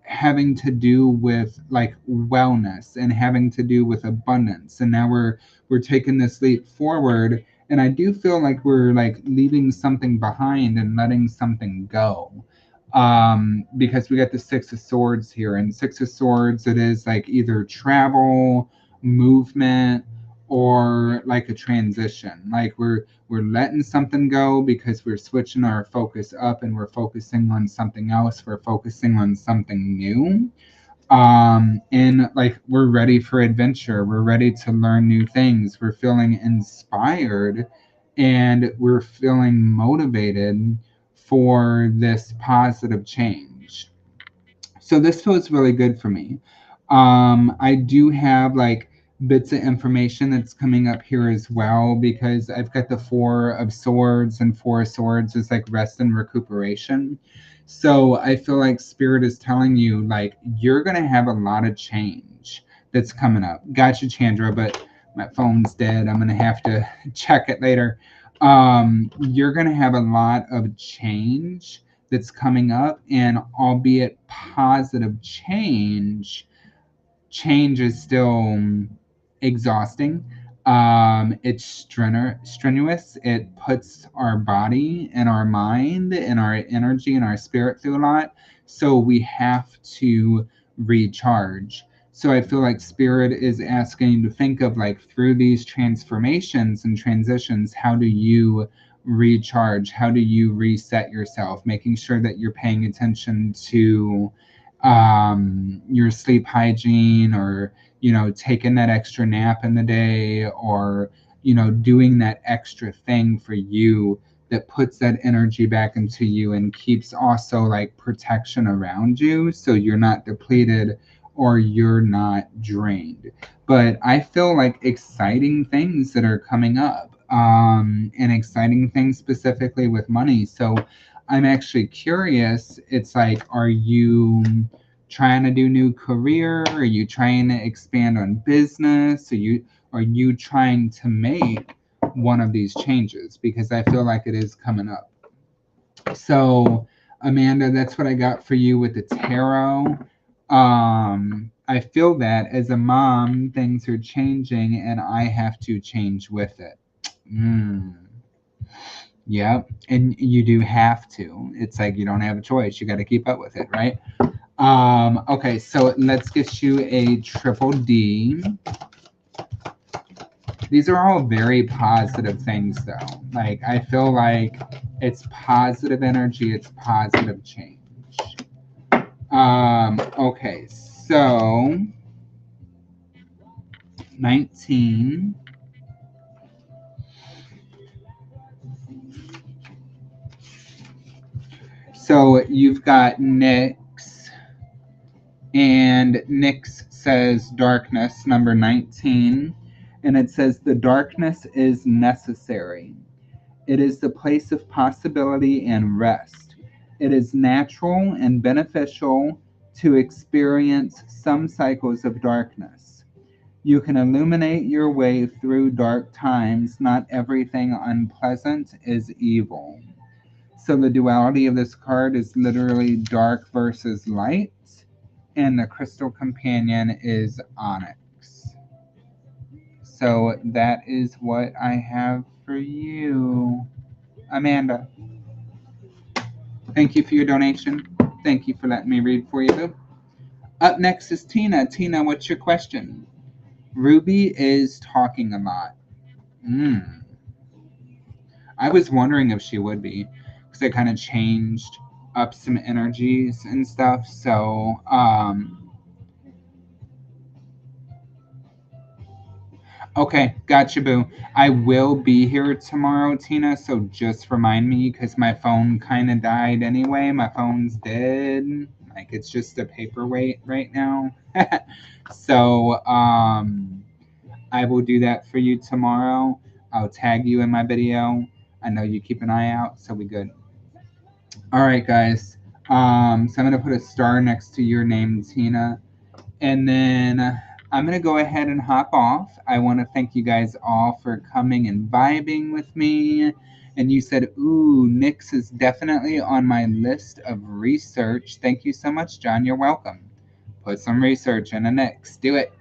having to do with like wellness and having to do with abundance, and now we're taking this leap forward, and I do feel like we're like leaving something behind and letting something go, because we got the Six of Swords here, and Six of Swords, it is like either travel, movement, or like a transition, like we're letting something go because we're switching our focus up and we're focusing on something else, we're focusing on something new, and like we're ready for adventure, we're ready to learn new things, we're feeling inspired, and we're feeling motivated for this positive change. So this feels really good for me. I do have like bits of information that's coming up here as well, because I've got the Four of Swords, and Four of Swords is like rest and recuperation. So I feel like Spirit is telling you like you're gonna have a lot of change that's coming up. Gotcha, Chandra, but my phone's dead. I'm gonna have to check it later. You're gonna have a lot of change that's coming up, and albeit positive change, change is still exhausting. It's strenuous. It puts our body and our mind and our energy and our spirit through a lot. So we have to recharge. So I feel like Spirit is asking you to think of like through these transformations and transitions, how do you recharge? How do you reset yourself? Making sure that you're paying attention to your sleep hygiene, or taking that extra nap in the day, or doing that extra thing for you that puts that energy back into you and keeps also like protection around you, so you're not depleted or you're not drained. But I feel like exciting things that are coming up, and exciting things specifically with money. So I'm actually curious. It's like, are you trying to do new career? Are you trying to expand on business? Are you trying to make one of these changes? Because I feel like it is coming up. So, Amanda, that's what I got for you with the tarot. I feel that as a mom, things are changing and I have to change with it. Mm. Yep. And you do have to. It's like you don't have a choice. You got to keep up with it, right? Okay, so let's get you a triple D. These are all very positive things, though. Like, I feel like it's positive energy, it's positive change. Okay, so 19. So you've got Nyx, and Nyx says darkness, number 19, and it says the darkness is necessary. It is the place of possibility and rest. It is natural and beneficial to experience some cycles of darkness. You can illuminate your way through dark times. Not everything unpleasant is evil. So the duality of this card is literally dark versus light, and the crystal companion is onyx. So that is what I have for you, Amanda. Thank you for your donation. Thank you for letting me read for you, boo. Up next is Tina. Tina, what's your question? Ruby is talking a lot. I was wondering if she would be, because I kind of changed up some energies and stuff. So, okay, gotcha, boo. I will be here tomorrow, Tina, so just remind me, because my phone kind of died anyway. My phone's dead. Like, it's just a paperweight right now. So, I will do that for you tomorrow. I'll tag you in my video. I know you keep an eye out, so we good. All right, guys. So I'm gonna put a star next to your name, Tina, and then I'm gonna go ahead and hop off. I want to thank you guys all for coming and vibing with me. And you said, "Ooh, Nyx is definitely on my list of research." Thank you so much, John. You're welcome. Put some research in a Nyx. Do it.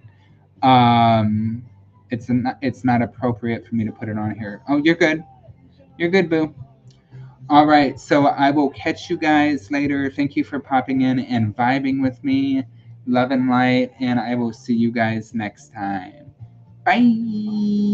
Um, it's not appropriate for me to put it on here. Oh, you're good. You're good, boo. All right, so I will catch you guys later. Thank you for popping in and vibing with me. Love and light, and I will see you guys next time. Bye.